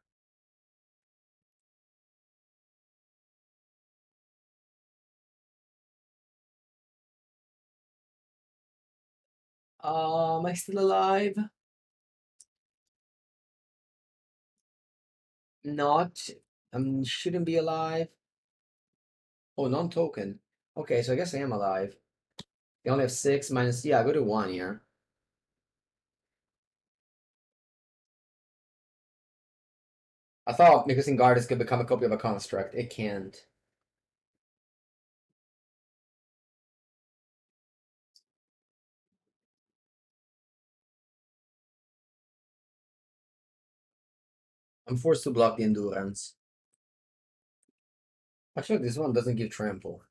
Am I still alive? Not. Shouldn't be alive. Oh, non-token. Okay, so I guess I am alive. You only have 6 minus. Yeah, I go to 1 here. I thought because in Gardas could become a copy of a construct. It can't. I'm forced to block the endurance. Actually, this one doesn't give trample.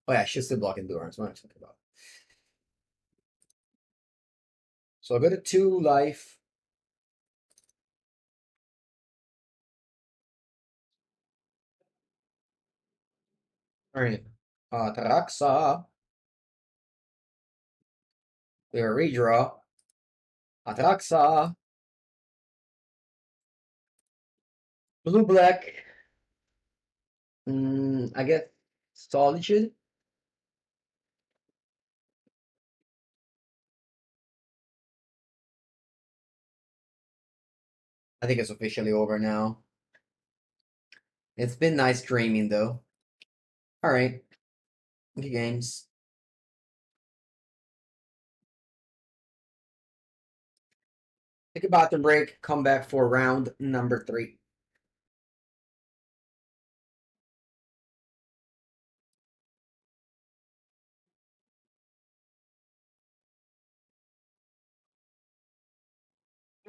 Oh yeah, I should still block endurance. What am I talking about? So I go to 2 life. Alright. Atraxa. We are redraw. Atraxa. Blue black. I get Solitude. I think it's officially over now. It's been nice dreaming though. Alright. Good games. Take a bathroom break. Come back for round number 3.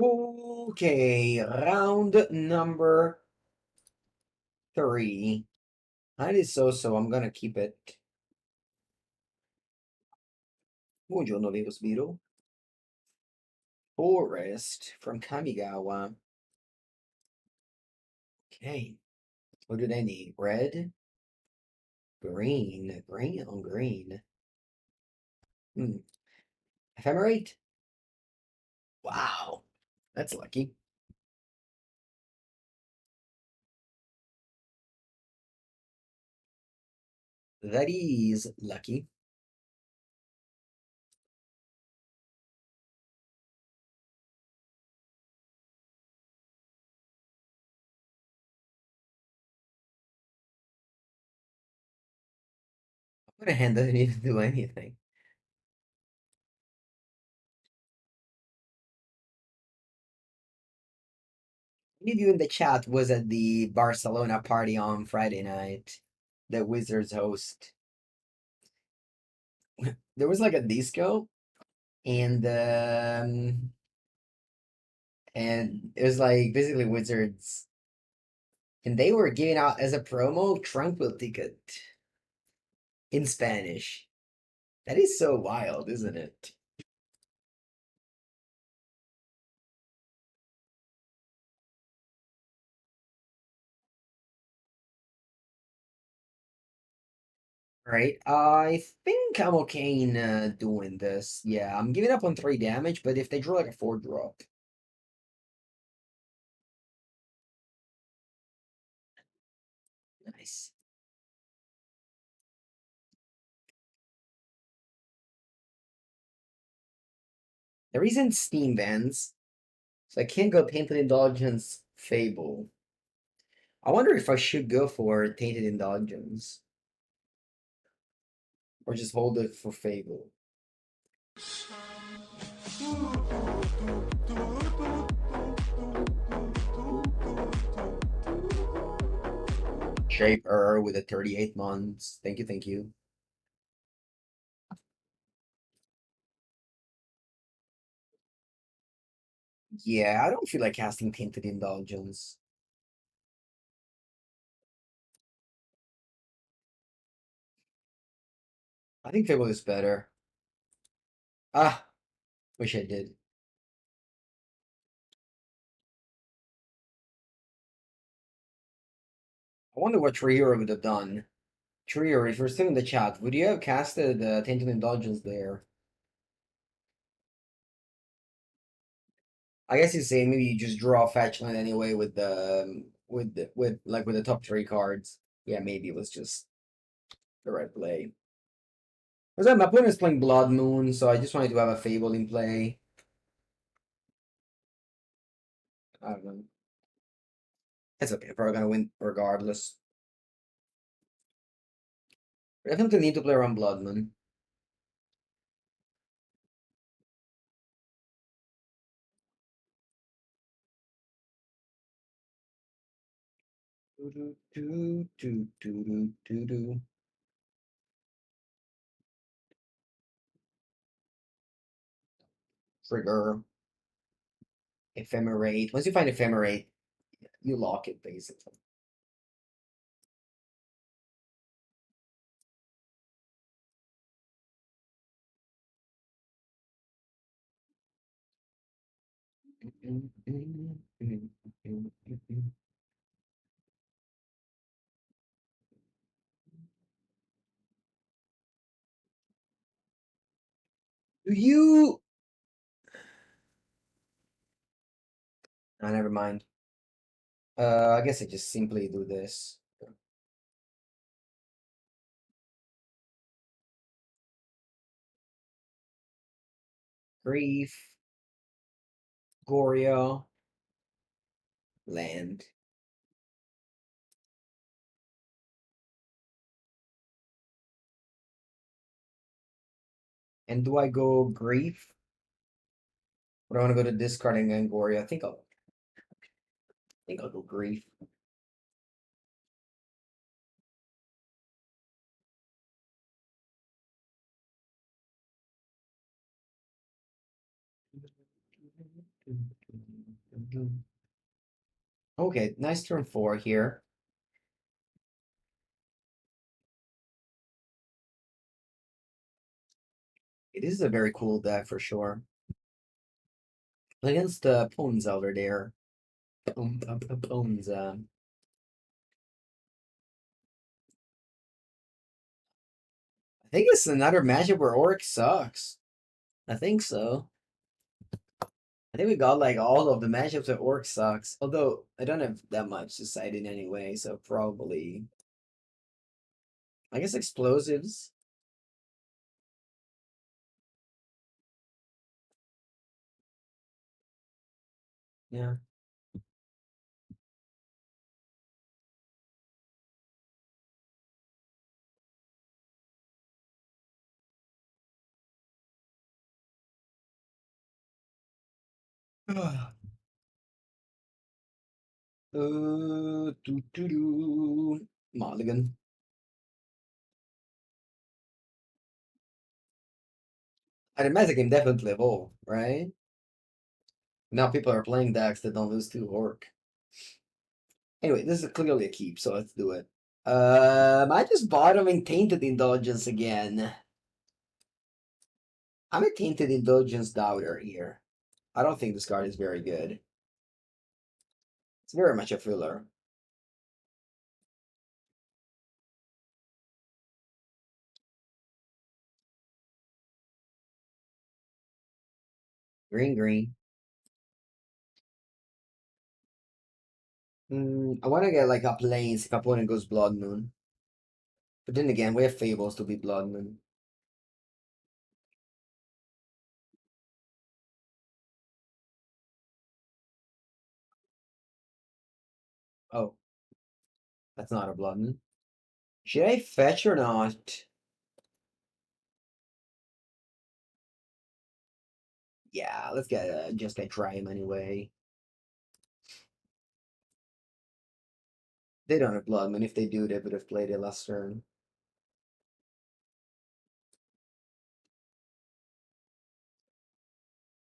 Okay, round number 3. That is so. I'm gonna keep it. Buongiorno, Vegos Beetle. Forest from Kamigawa. Okay. What do they need? Red? Green. Green on green. Ephemerate? Wow. That's lucky. That is lucky. What a hand doesn't even do anything. Any of you in the chat was at the Barcelona party on Friday night. The Wizards host. There was like a disco and it was like basically Wizards, and they were giving out as a promo Tranquil ticket in Spanish. That is so wild, isn't it? Right, I think I'm okay in doing this. Yeah, I'm giving up on 3 damage, but if they draw like a 4-drop. Nice. There isn't Steam Vans, so I can't go Tainted Indulgence Fable. I wonder if I should go for Tainted Indulgence. Or just hold it for Fable. Shaper with a 38 months. Thank you, thank you. Yeah, I don't feel like casting Tainted Indulgence. I think Fable is better. Ah, wish I did. I wonder what Triora would have done. Triora, if you're still in the chat, would you have casted Tainted Indulgence there? I guess you're saying maybe you just draw a fetch land anyway with the with the top 3 cards. Yeah, maybe it was just the right play. Because my opponent is playing Blood Moon, so I just wanted to have a Fable in play. I don't know. It's okay. I'm probably gonna win regardless. We definitely need to play around Blood Moon. Trigger. Ephemerate. Once you find Ephemerate, you lock it basically. Do you? Oh, never mind. I guess I just simply do this. Grief. Goryo. Land. And do I go Grief? Or do I want to go to discarding and Goryo? I think I'll go Grief. Okay, nice turn 4 here. It is a very cool deck for sure. Against the Pawns over there. Pawns, I think it's another matchup where Orc sucks. I think so. I think we got like all of the matchups that Orc sucks. Although I don't have that much to cite in anyway, so probably I guess explosives. Yeah. Mulligan. I'd imagine can definitely evolve, right? Now people are playing decks that don't lose to Orc. Anyway, this is clearly a keep, so let's do it. I just bottoming Tainted Indulgence again. I'm a Tainted Indulgence doubter here. I don't think this card is very good. It's very much a filler. Green, green. I want to get like a plains if opponent goes Blood Moon. But then again, we have Fables to be Blood Moon. Oh, that's not a Blood Moon. Should I fetch or not? Yeah, let's get just get Triome anyway. They don't have Blood Moon. If they do, they would have played it last turn.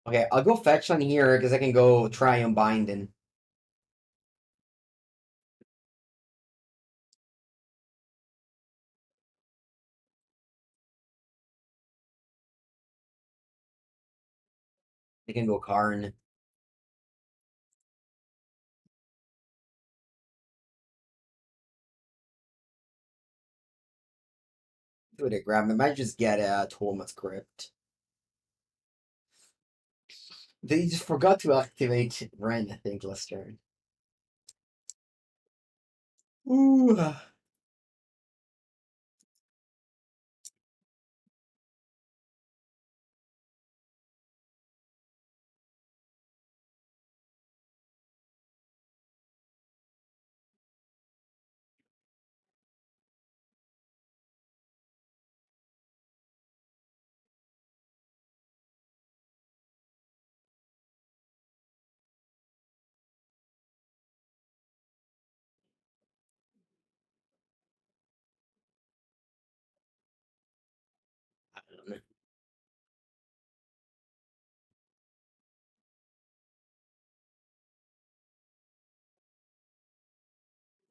Okay, I'll go fetch on here because I can go Triome Binding. I can go Karn. What I grab? I might just get a Tormod's Crypt. They just forgot to activate Ren, I think, last turn. Ooh.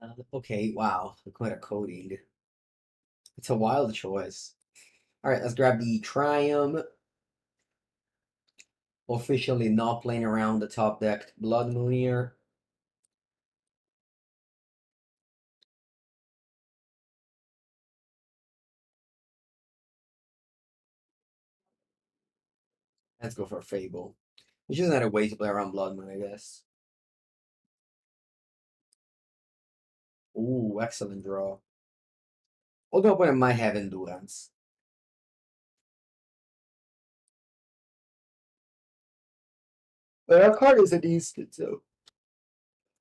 I don't know. Okay, wow. Quite a coding. It's a wild choice. Alright, let's grab the Triumph. Officially not playing around the top deck Blood Moon here. Let's go for Fable. Which is another way to play around Blood Moon, I guess. Ooh, excellent draw. Although opponent might have Endurance. But our card is a decent, so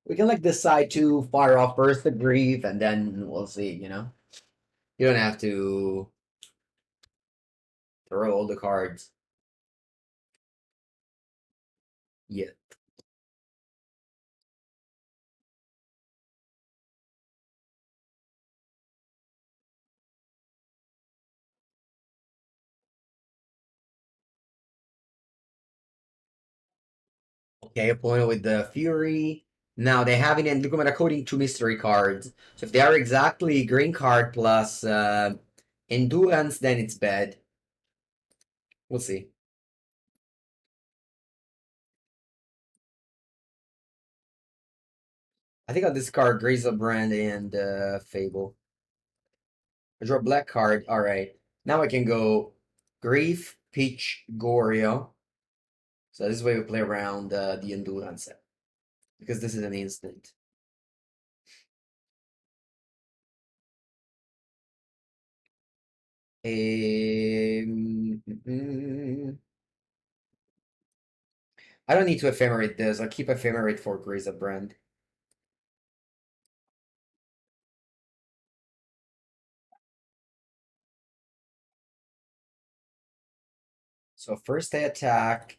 we can like decide to fire off first the Grief and then we'll see, you know? You don't have to throw all the cards yet. Okay, opponent with the Fury. Now they have in look at coding two mystery cards. So if they are exactly green card plus endurance, then it's bad. We'll see. I think I'll discard Griselbrand and Fable. I draw a black card. Alright. Now I can go Grief, Peach, Goryo. So this way we play around the endurance set. Because this is an instant. I don't need to ephemerate this. I'll keep ephemerate for Griselbrand. So first I attack.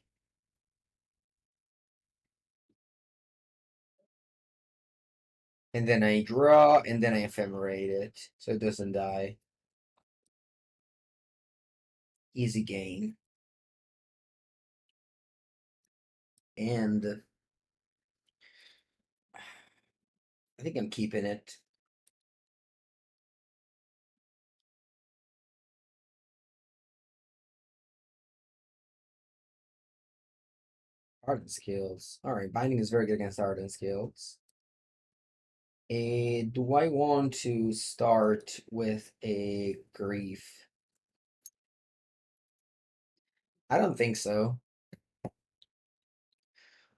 And then I draw, and then I ephemerate it. So it doesn't die. Easy game. And I think I'm keeping it. Ardent skills. Alright, binding is very good against ardent skills. Do I want to start with a grief? I don't think so.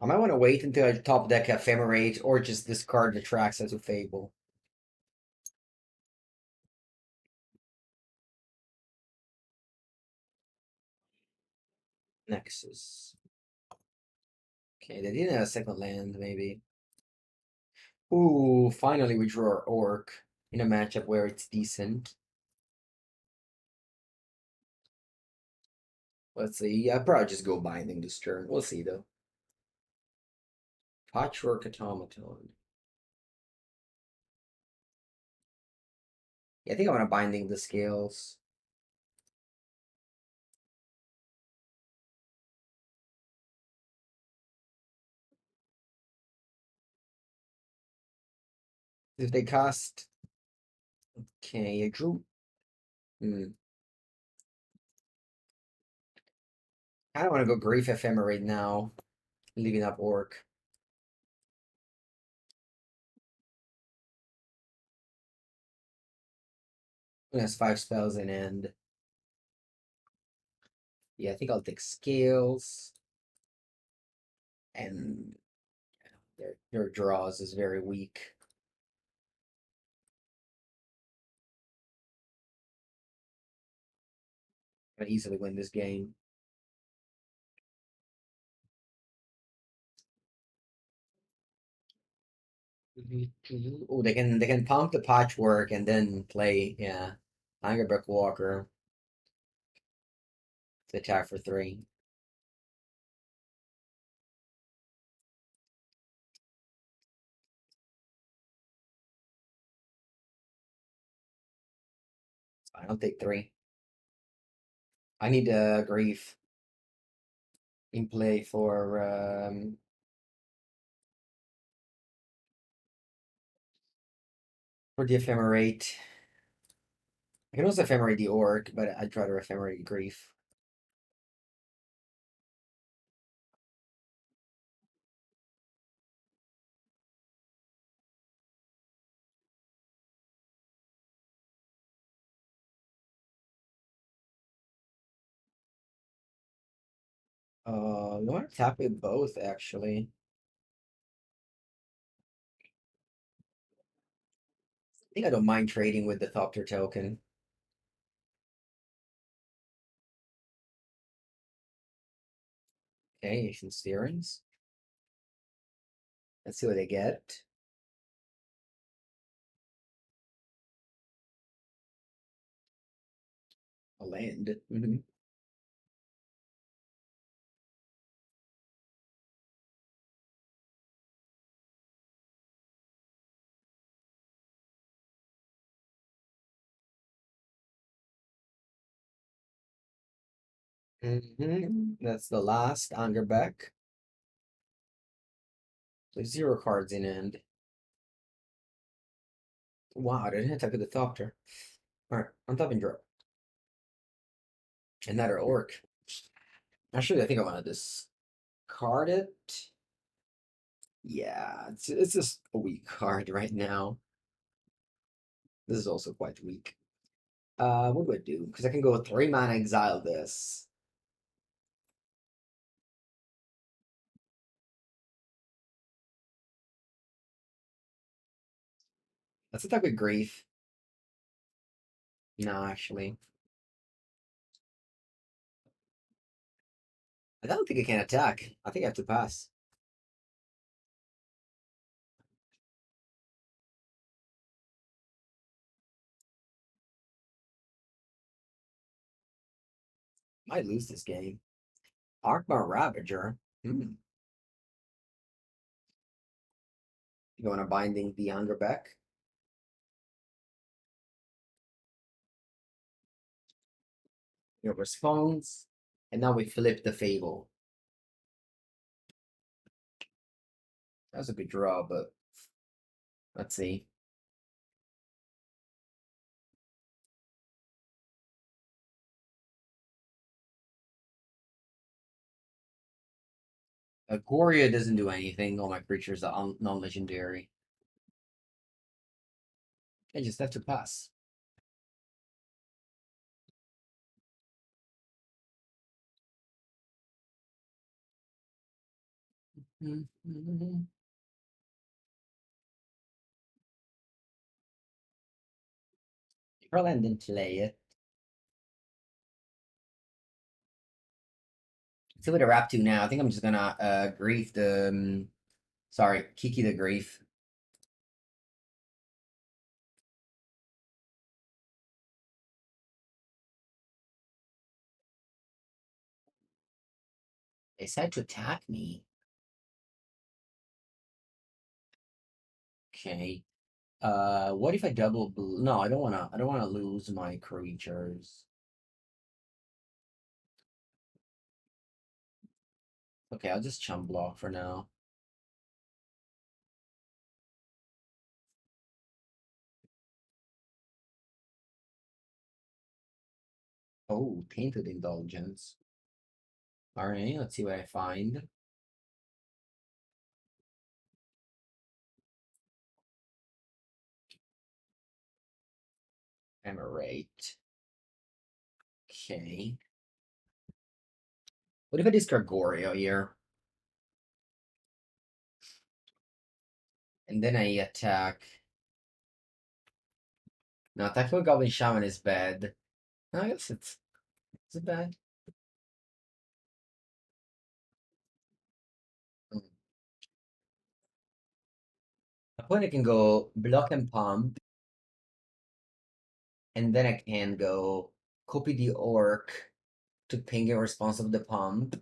I might want to wait until I top deck Ephemerate or just discard the tracks as a Fable. Nexus. Okay, they didn't have a second land, maybe. Ooh, finally we draw our Orc in a matchup where it's decent. Let's see. Yeah, I'll probably just go Binding this turn. We'll see, though. Patchwork Automaton. Yeah, I think I want to Binding the Scales. If they cast... Okay, I drew... I don't want to go Grief Ephemerate now. Leaving up Orc. It has 5 spells in end. Yeah, I think I'll take Scales. And their draws is very weak. Can easily win this game. Oh, they can pump the Patchwork and then play Angerbeck Walker to attack for 3. I don't take 3. I need Grief in play for the Ephemerate. I can also Ephemerate the Orc, but I'd try to Ephemerate Grief. You want to tap with both, actually. I think I don't mind trading with the Thopter token. Okay, Ancient Steerings. Let's see what they get. A land. That's the last Angerbeck. There's 0 cards in end. Wow, I didn't attack with the Thopter. Alright, on top and draw. Another Orc. Actually, I think I want to discard it. Yeah, it's just a weak card right now. This is also quite weak. What do I do? Because I can go 3 mana exile this. Let's attack with Grief. No, actually. I don't think I can attack. I think I have to pass. Might lose this game. Arkmar Ravager. You want to Binding the Angerbeck? Your response. And now we flip the Fable. That was a good draw, but let's see. Goryo doesn't do anything. All my creatures are non-legendary. I just have to pass. Probably didn't play it. See what they're up to now. I think I'm just gonna grief the sorry, Kiki the grief. They said to attack me. Okay. What if I double blue? No, I don't wanna lose my creatures. Okay, I'll just chump block for now. Oh, Tainted Indulgence. Alright, let's see what I find. Ephemerate. Okay. What if I discard Goryo here? And then I attack. No, attack with Goblin Shaman is bad. No, I guess it's is it bad? Mm. Opponent can go block and pump, and then I can go copy the orc to ping in response of the pump.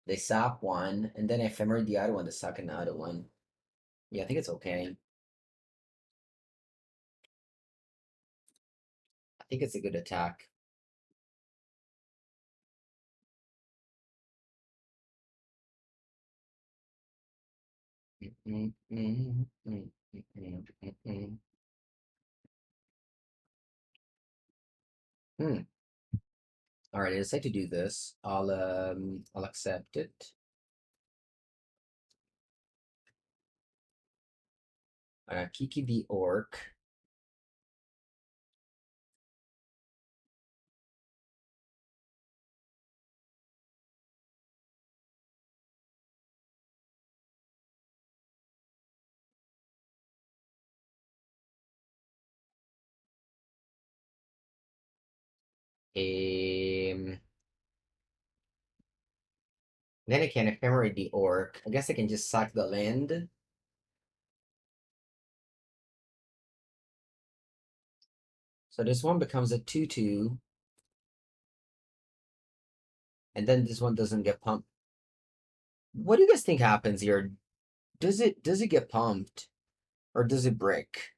They sap one, and then ephemerate the other one to suck another one. Yeah, I think it's okay. I think it's a good attack. Hmm. All right, I decide to do this. I'll accept it. Kiki the orc. Um, then I can ephemerate the orc. I guess I can just sack the land. So this one becomes a 2/2. And then this one doesn't get pumped. What do you guys think happens here? Does it get pumped? Or does it break?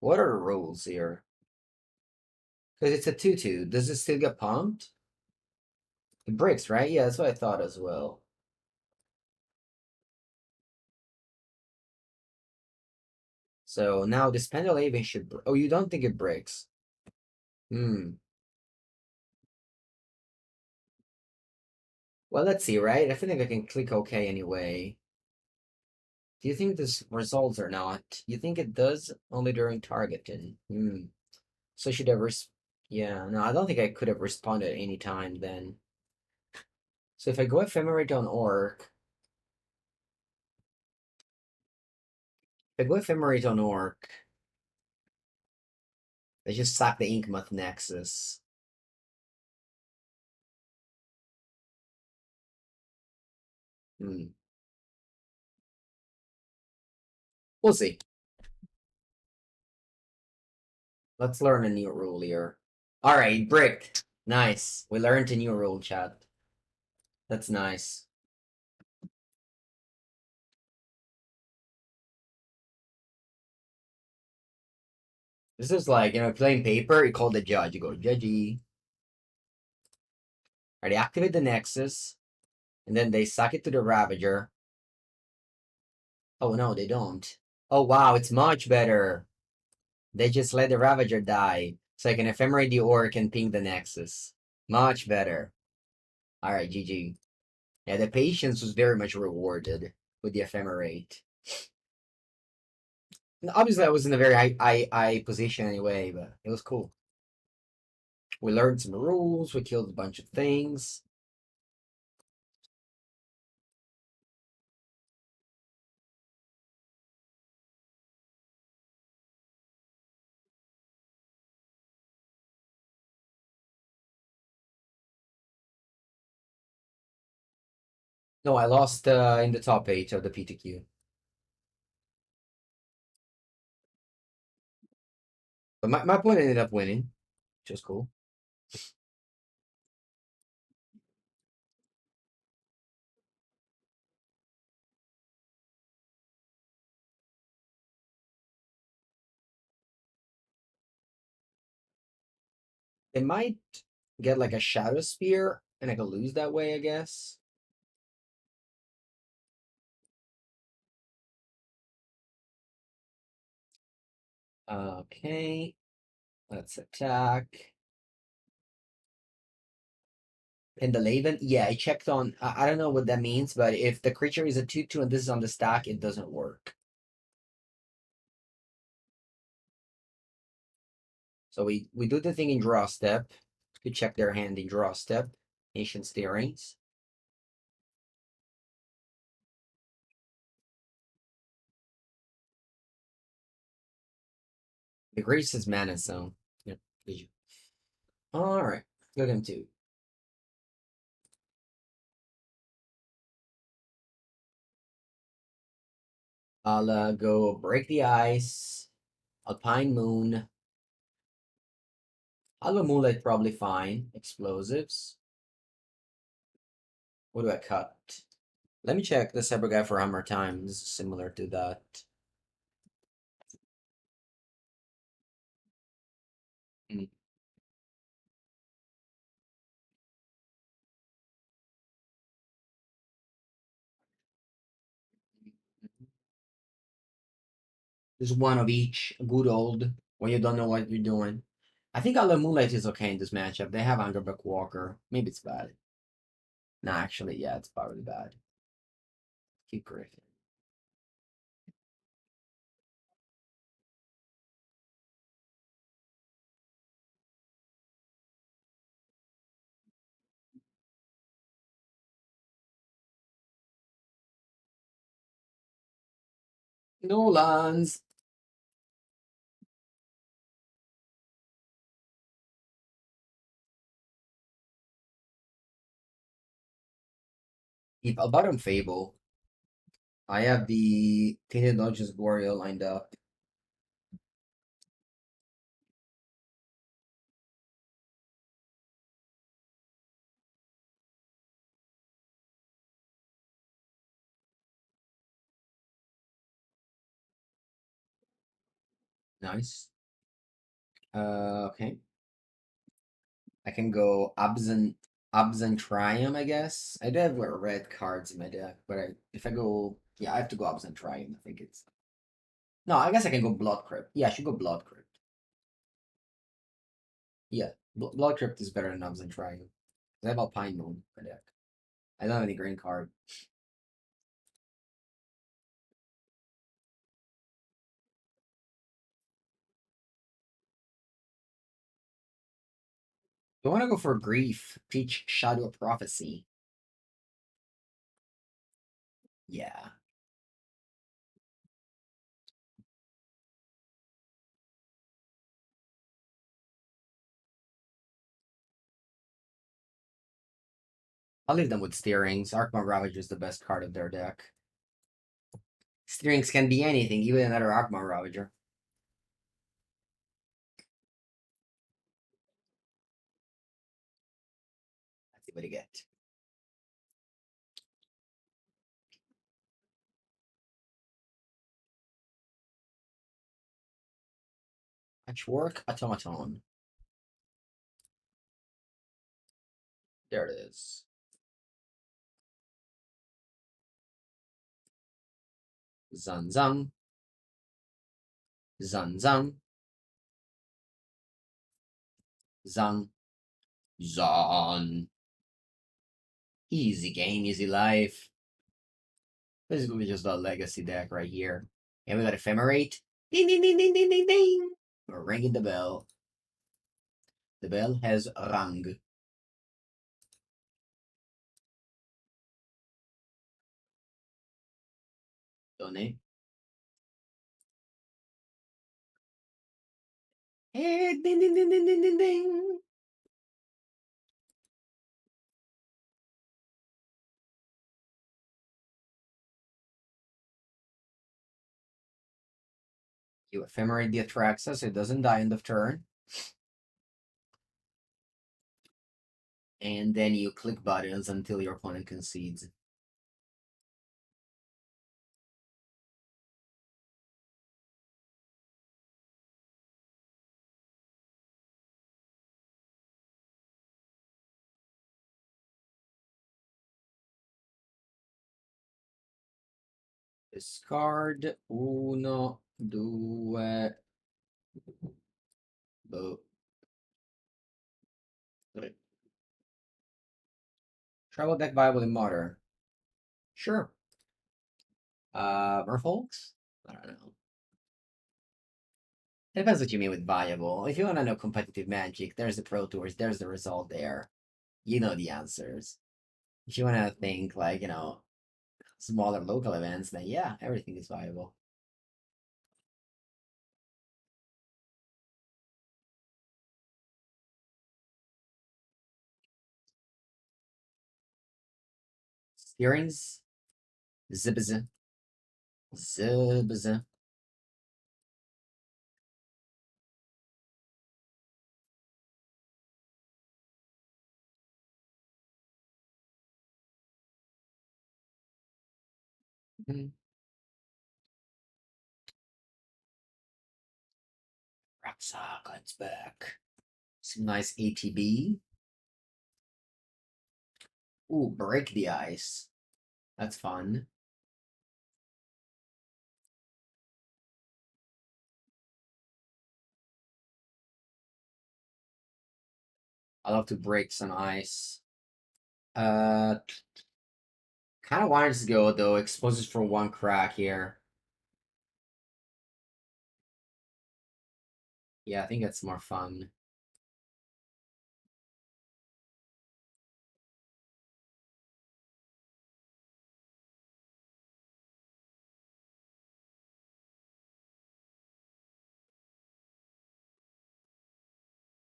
What are the rules here? Because it's a 2/2. Does it still get pumped? It breaks, right? Yeah, that's what I thought as well. So now this Pendlehaven should. Oh, you don't think it breaks? Hmm. Well, let's see, right? I feel like I can click OK anyway. Do you think this results or not? You think it does only during targeting? Hmm. So should I yeah, no, I don't think I could have responded at any time then. So if I go Ephemerate on Orc, if I go Ephemerate on Orc, I just sack the Inkmoth Nexus. Hmm. We'll see. Let's learn a new rule here. Alright, bricked. Nice. We learned a new rule, chat. That's nice. This is like, playing paper, you call the judge. You go, judgy. Alright, they activate the Nexus. And then they suck it to the Ravager. Oh no, they don't. Oh wow, it's much better. They just let the Ravager die. So I can ephemerate the Orc and ping the Nexus. Much better. Alright, GG. Yeah, the patience was very much rewarded with the Ephemerate. Obviously, I was in a very high position anyway, but it was cool. We learned some rules. We killed a bunch of things. No, I lost in the top 8 of the PTQ. But my opponent ended up winning, which was cool. They might get like a Shadow Spear, and I could lose that way, I guess. Okay, let's attack. And the Laven, yeah, I checked on. I don't know what that means, but if the creature is a 2/2 and this is on the stack, it doesn't work. So we do the thing in draw step to check their hand in draw step. Ancient Steerings. The Grace is mana, so yep. All right, go them two. I'll go Break the Ice, Alpine Moon. Hallowed Moonlight probably fine. Explosives. What do I cut? Let me check the Cyber Guy for Hammer Time. This is similar to that. Mm. Just one of each. Good old. When you don't know what you're doing. I think Hallowed Moonlight is okay in this matchup. They have Angerbeck Walker. Maybe it's bad. Nah, actually, yeah, it's probably bad. Keep Griffin. Nolans. Keep a bottom Fable. I have the Tainted Indulgence Goryo lined up. Nice. Okay. I can go Absent Triumph, I guess. I do have red cards in my deck, but if I go, yeah, I have to go Absent Triumph. I think it's no. I guess I can go Blood Crypt. Yeah, I should go Blood Crypt. Yeah, Blood Crypt is better than Absent Triumph. I have Alpine Moon in my deck. I don't have any green card. Do I want to go for Grief? Peach Shadow Prophecy. Yeah. I'll leave them with Steerings. Arcmore Ravage is the best card of their deck. Steerings can be anything, even another Arcmore Ravager. Let's see what you get. Patchwork Automaton. There it is. Zun Zun. Zun Zun. Zun. Zun. Easy game, easy life. Basically just a legacy deck right here. And we got Ephemerate. Ding ding ding ding ding ding ding. We're ringing the bell. The bell has rung. Donate. Hey, ding ding ding ding ding ding ding. You Ephemerate the Atraxa so it doesn't die end of turn. And then you click buttons until your opponent concedes. Discard uno, due, tre. Travel deck viable in modern. Sure. Merfolks? I don't know. It depends what you mean with viable. If you want to know competitive Magic, there's the Pro Tours, there's the result there. You know the answers. If you want to think like, smaller local events, then yeah, everything is viable. Steerings? Zibza. Zibza. Raxa comes back. Some nice ATB. Ooh, break the ice. That's fun. I love to break some ice. Kind of wanted to go though. Exposes for one crack here. Yeah, I think that's more fun.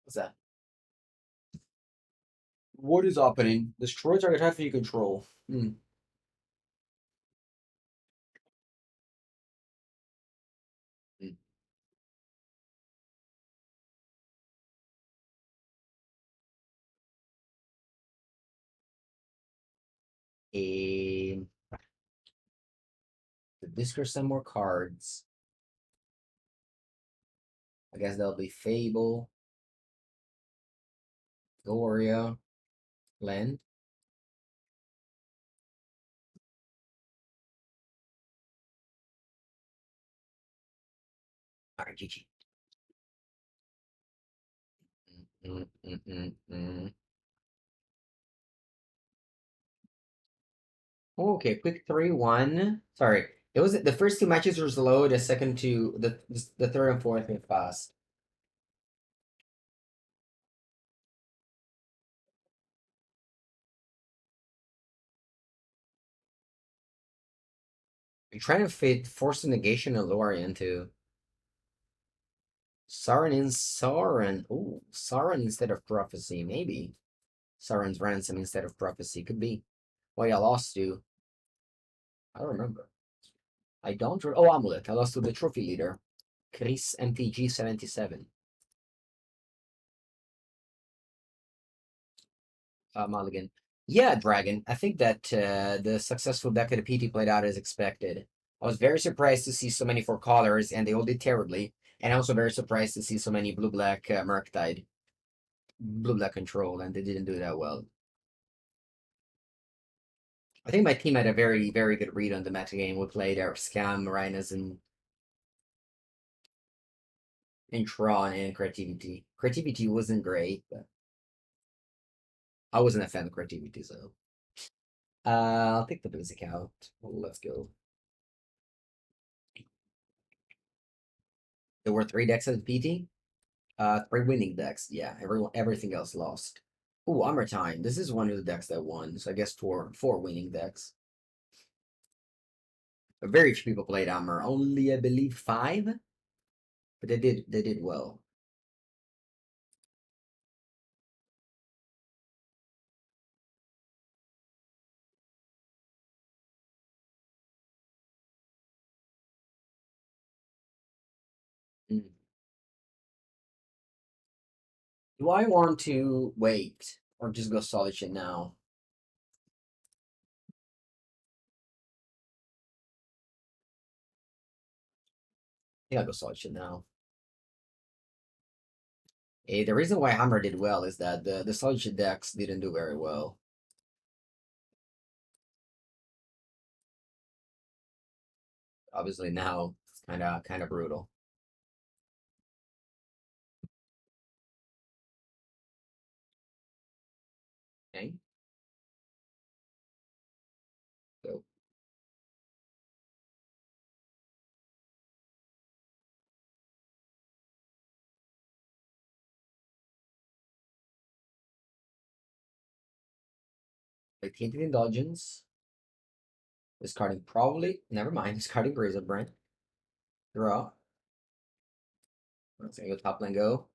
What's that? What is happening? Destroy target half you control. Hmm. Hmm. Um, discard some more cards. I guess that'll be Fable, Goryo, Land. Alright, GG. Mm, mm, mm, mm. Okay, quick 3-1. Sorry. It was the first two matches were slow, the second two, the third and fourth went fast. I'm trying to fit Force of Negation and Lorien too. Sauron in Sauron. Ooh, Sauron instead of Prophecy, maybe. Sauron's Ransom instead of Prophecy, could be. What I lost to. I don't remember. I don't. Oh, Amulet. I lost to the trophy leader, Chris MTG 77. Mulligan. Yeah, Dragon. I think that the successful deck of the PT played out as expected. I was very surprised to see so many four colors, and they all did terribly. And also very surprised to see so many blue-black Murktide, blue-black control, and they didn't do that well. I think my team had a very, very good read on the metagame. We played our Scam, Rhinos, and Tron, and Creativity. Creativity wasn't great, but I wasn't a fan of Creativity, so. I'll take the basic out. Let's go. There were 3 decks at the PT. 3 winning decks. Yeah, everything else lost. Ooh, Armor Time. This is one of the decks that won, so I guess four winning decks. Very few people played Armor. Only I believe 5, but they did well. Do I want to wait or just go Solitude now? I think I'll go Solitude now. The reason why Hammer did well is that the Solitude decks didn't do very well. Obviously now it's kind of brutal. Okay. So like Tainted Indulgence. Discarding probably never mind, discarding Griselbrand. Draw. Let's go top lane go.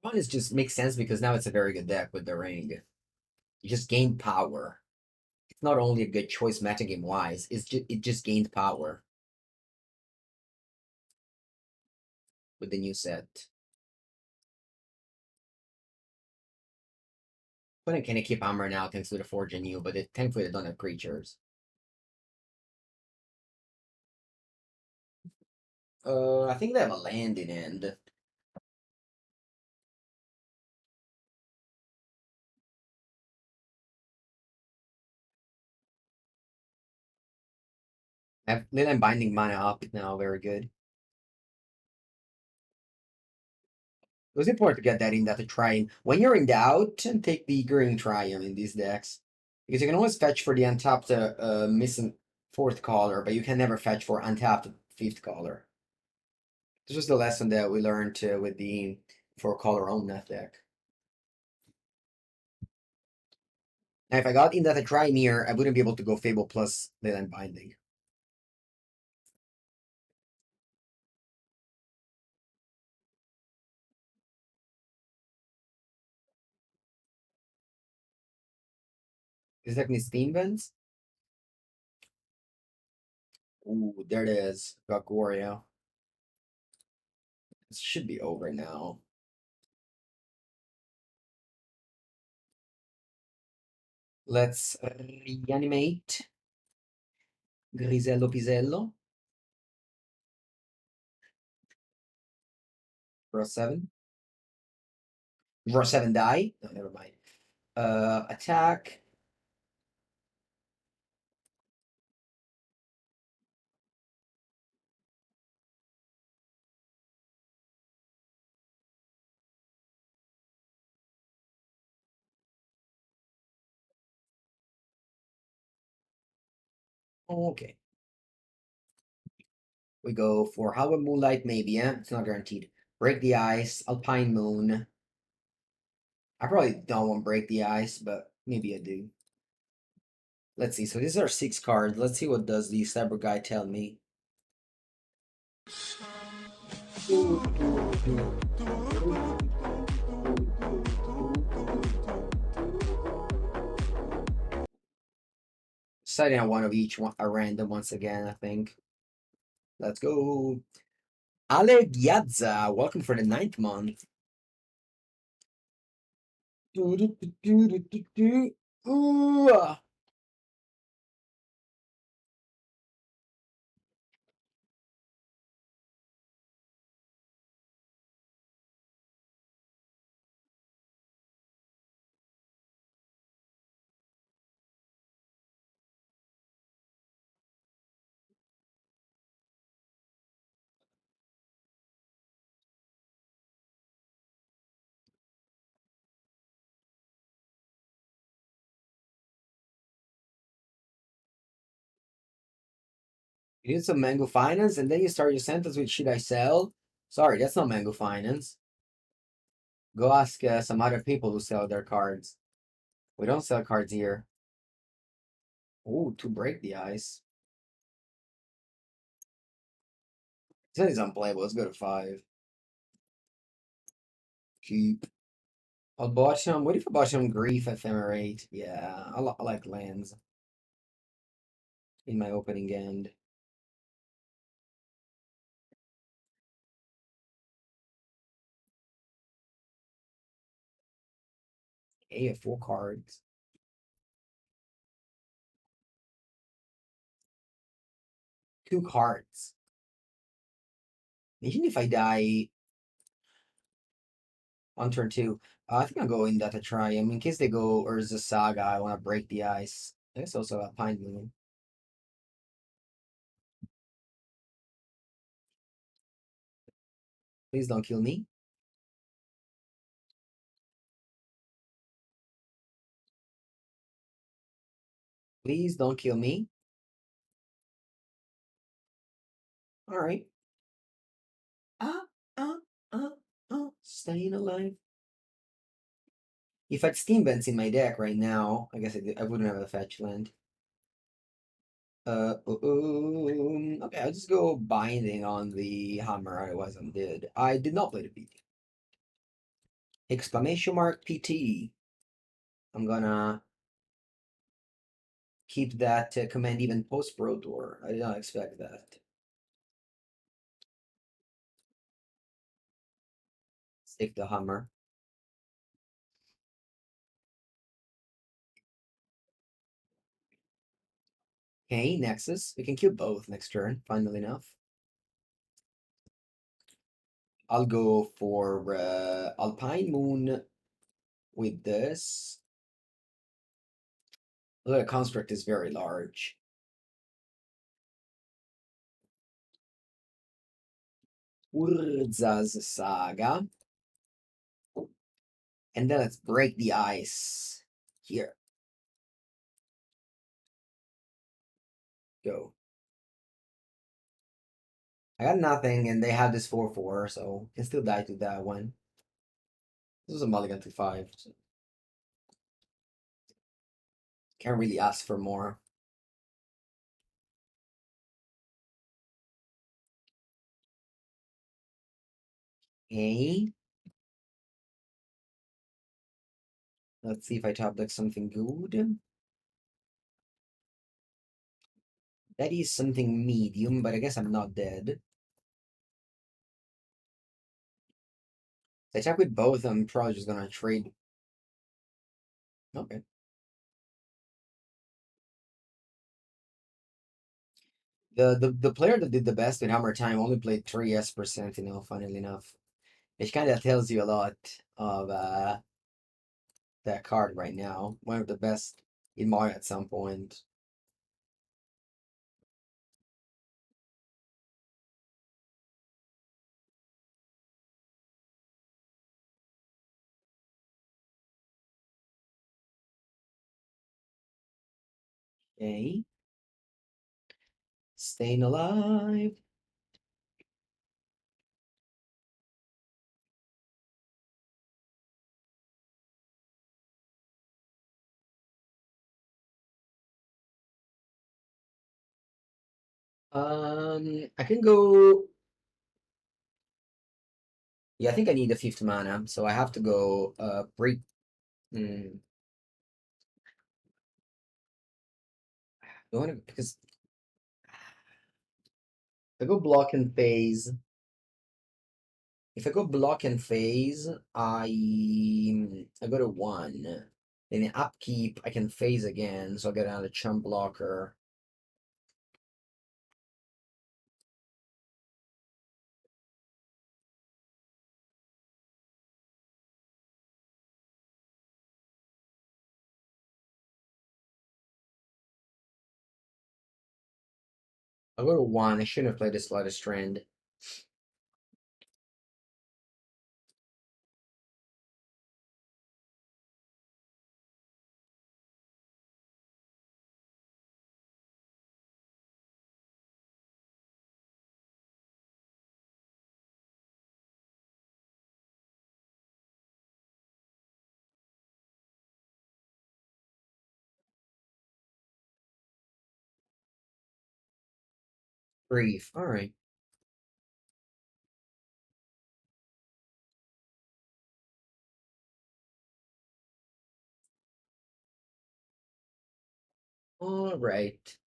One is just makes sense because now it's a very good deck with the ring. You just gain power. It's not only a good choice metagame wise, it just gained power with the new set. But I can keep Hammer now thanks to the Forge and you, but thankfully they don't have creatures. I think they have a land in end. I have Leyline Binding mana up now, very good. It was important to get that Indatha Triome. When you're in doubt, take the Green Triome in these decks. Because you can always fetch for the untapped missing fourth color, but you can never fetch for untapped fifth color. This was the lesson that we learned with the four color Omnath deck. Now, if I got Indatha Triome here, I wouldn't be able to go Fable plus Leyline Binding. This deck needs Steam Vents. Ooh, there it is. Got Goryo. This should be over now. Let's reanimate Grisello Pisello. Draw 7. Draw 7 die. No, never mind. Attack. Okay. We go for Hallowed Moonlight, maybe, yeah? It's not guaranteed. Break the Ice, Alpine Moon. I probably don't want Break the Ice, but maybe I do. Let's see. So these are 6 cards. Let's see what does the Cyber Guy tell me. Deciding on one of each, a random once again, I think. Let's go. Ale Giazza, welcome for the 9th month. Ooh. You need some Mango Finance, and then you start your sentence with "Should I sell?" Sorry, that's not Mango Finance. Go ask some other people who sell their cards. We don't sell cards here. Ooh, to break the ice. This is unplayable. Let's go to 5. Keep. I'll botch him. What if I botch him Grief Ephemerate? Yeah, I like lands. in my opening hand. Okay, I have 4 cards. Two cards. Imagine if I die on turn 2. I think I'll go Indatha Triome. In case they go Urza Saga, I want to break the ice. I guess also Alpine Moon. Please don't kill me. Please don't kill me. Alright. Ah, staying alive. If I had Steam Vents in my deck right now, I guess I wouldn't have a fetch land. Okay, I'll just go binding on the hammer, otherwise I'm dead. I did not play the PT. Exclamation mark PT. I'm gonna keep that command even post Pro Tour. I did not expect that. Stick the hammer. Okay, Nexus. We can kill both next turn, finally enough. I'll go for Alpine Moon with this. The construct is very large. Urza's Saga. And then let's break the ice here. Go. I got nothing, and they have this 4/4, so can still die to that one. This was a mulligan to 5. So can't really ask for more. Okay. Let's see if I top deck something good. That is something medium, but I guess I'm not dead. If I attack with both, I'm probably just gonna trade. Okay. The player that did the best with Hammer Time only played 3S per Sentinel, funnily enough. Which kind of tells you a lot of that card right now. One of the best in Mario at some point. Okay. Staying alive. I can go. Yeah, I think I need a 5th mana, so I have to go break. Hmm. I want to because if I go block and phase. If I go block and phase, I go to 1. Then in upkeep, I can phase again, so I get another chump blocker. I'll go to 1. I shouldn't have played this Flooded Strand. Brief. Alright. Alright.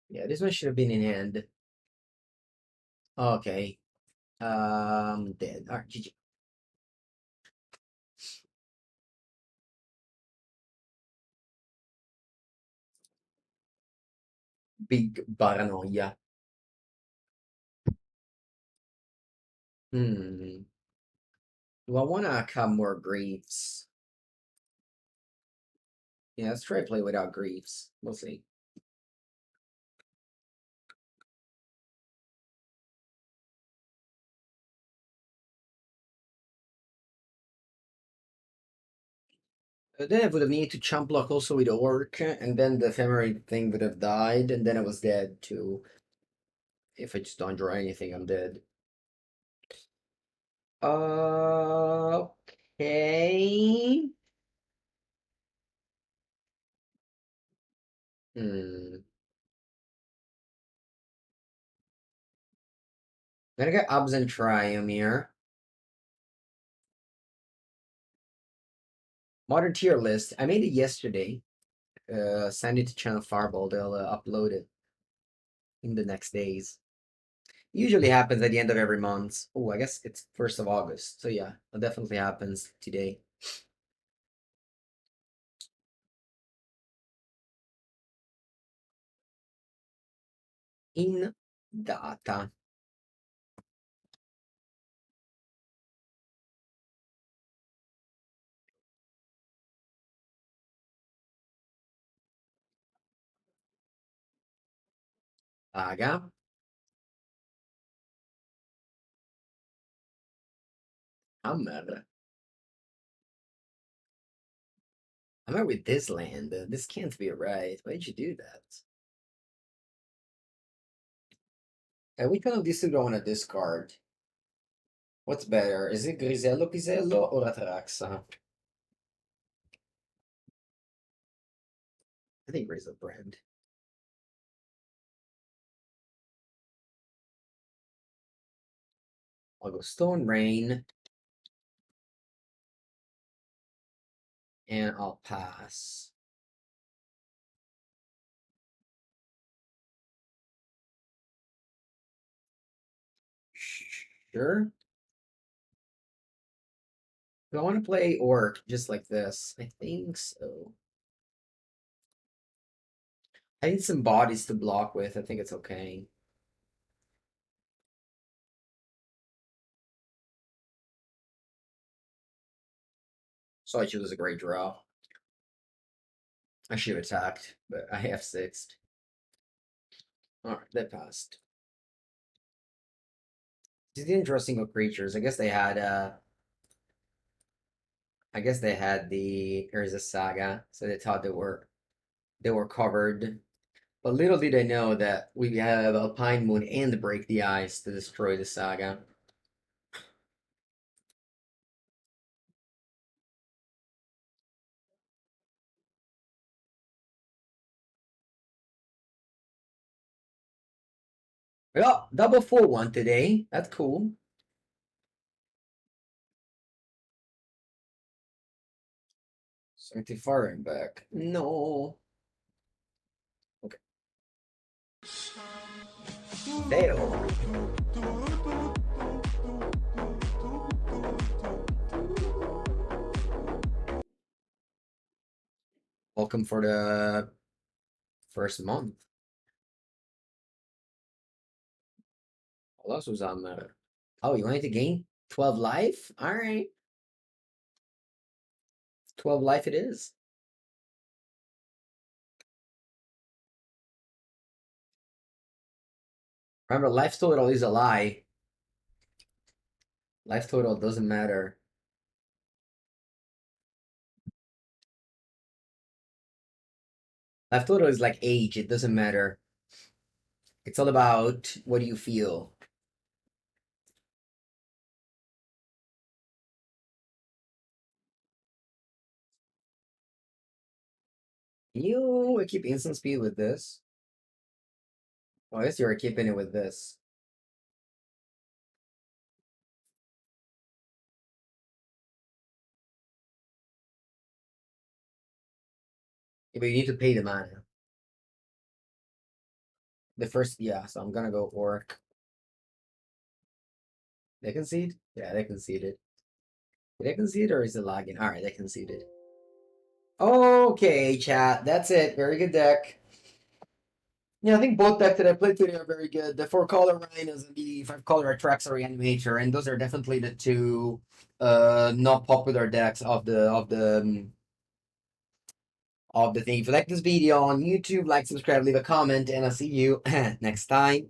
Yeah, this one should have been in hand. Okay. Dead. Alright, GG. Big paranoia. Hmm. Do I want to cut more griefs? Yeah, let's try to play without griefs. We'll see. Then I would have needed to chump block also with Orc, and then the Ephemerate thing would have died, and then I was dead too. If I just don't draw anything, I'm dead. Okay. Hmm. I'm gonna get Abs and Triome here. Modern tier list. I made it yesterday. Send it to Channel Fireball. They'll upload it in the next days. Usually happens at the end of every month. Oh, I guess it's 1st of August. So yeah, it definitely happens today. Indatha. Saga. Hammer. Hammer with this land. This can't be right. Why'd you do that? Which one of these two do I want to discard? What's better? Is it Grisello or Atraxa? I think Griselbrand. I'll go Stone Rain. And I'll pass. Sure. Do I want to play Orc just like this? I think so. I need some bodies to block with. I think it's okay. Solitude was a great draw. I should have attacked, but I have sixed. Alright, that passed. These are interesting creatures. I guess they had the Urza Saga, so they thought they were covered. But little did they know that we have Alpine Moon and Break the Ice to destroy the saga. Well, double 4-1 today. That's cool. Sanctifying back. No. Okay. Fail. Welcome for the first month. What else was on there? Oh, you wanted to gain 12 life? Alright. 12 life it is. Remember, life total is a lie. Life total doesn't matter. Life total is like age. It doesn't matter. It's all about what do you feel. You keep instant speed with this. Well, I guess you're keeping it with this. Yeah, but you need to pay the mana. The first, yeah, so I'm gonna go Orc. They concede? Yeah, they conceded. Did they concede or is it lagging? Alright, they conceded. Okay, chat. That's it. Very good deck. Yeah, I think both decks that I played today are very good. The 4-color Rhinos and the 5-color Atraxa Reanimator, and those are definitely the two not popular decks of the thing. If you like this video on YouTube, like, subscribe, leave a comment, and I'll see you next time.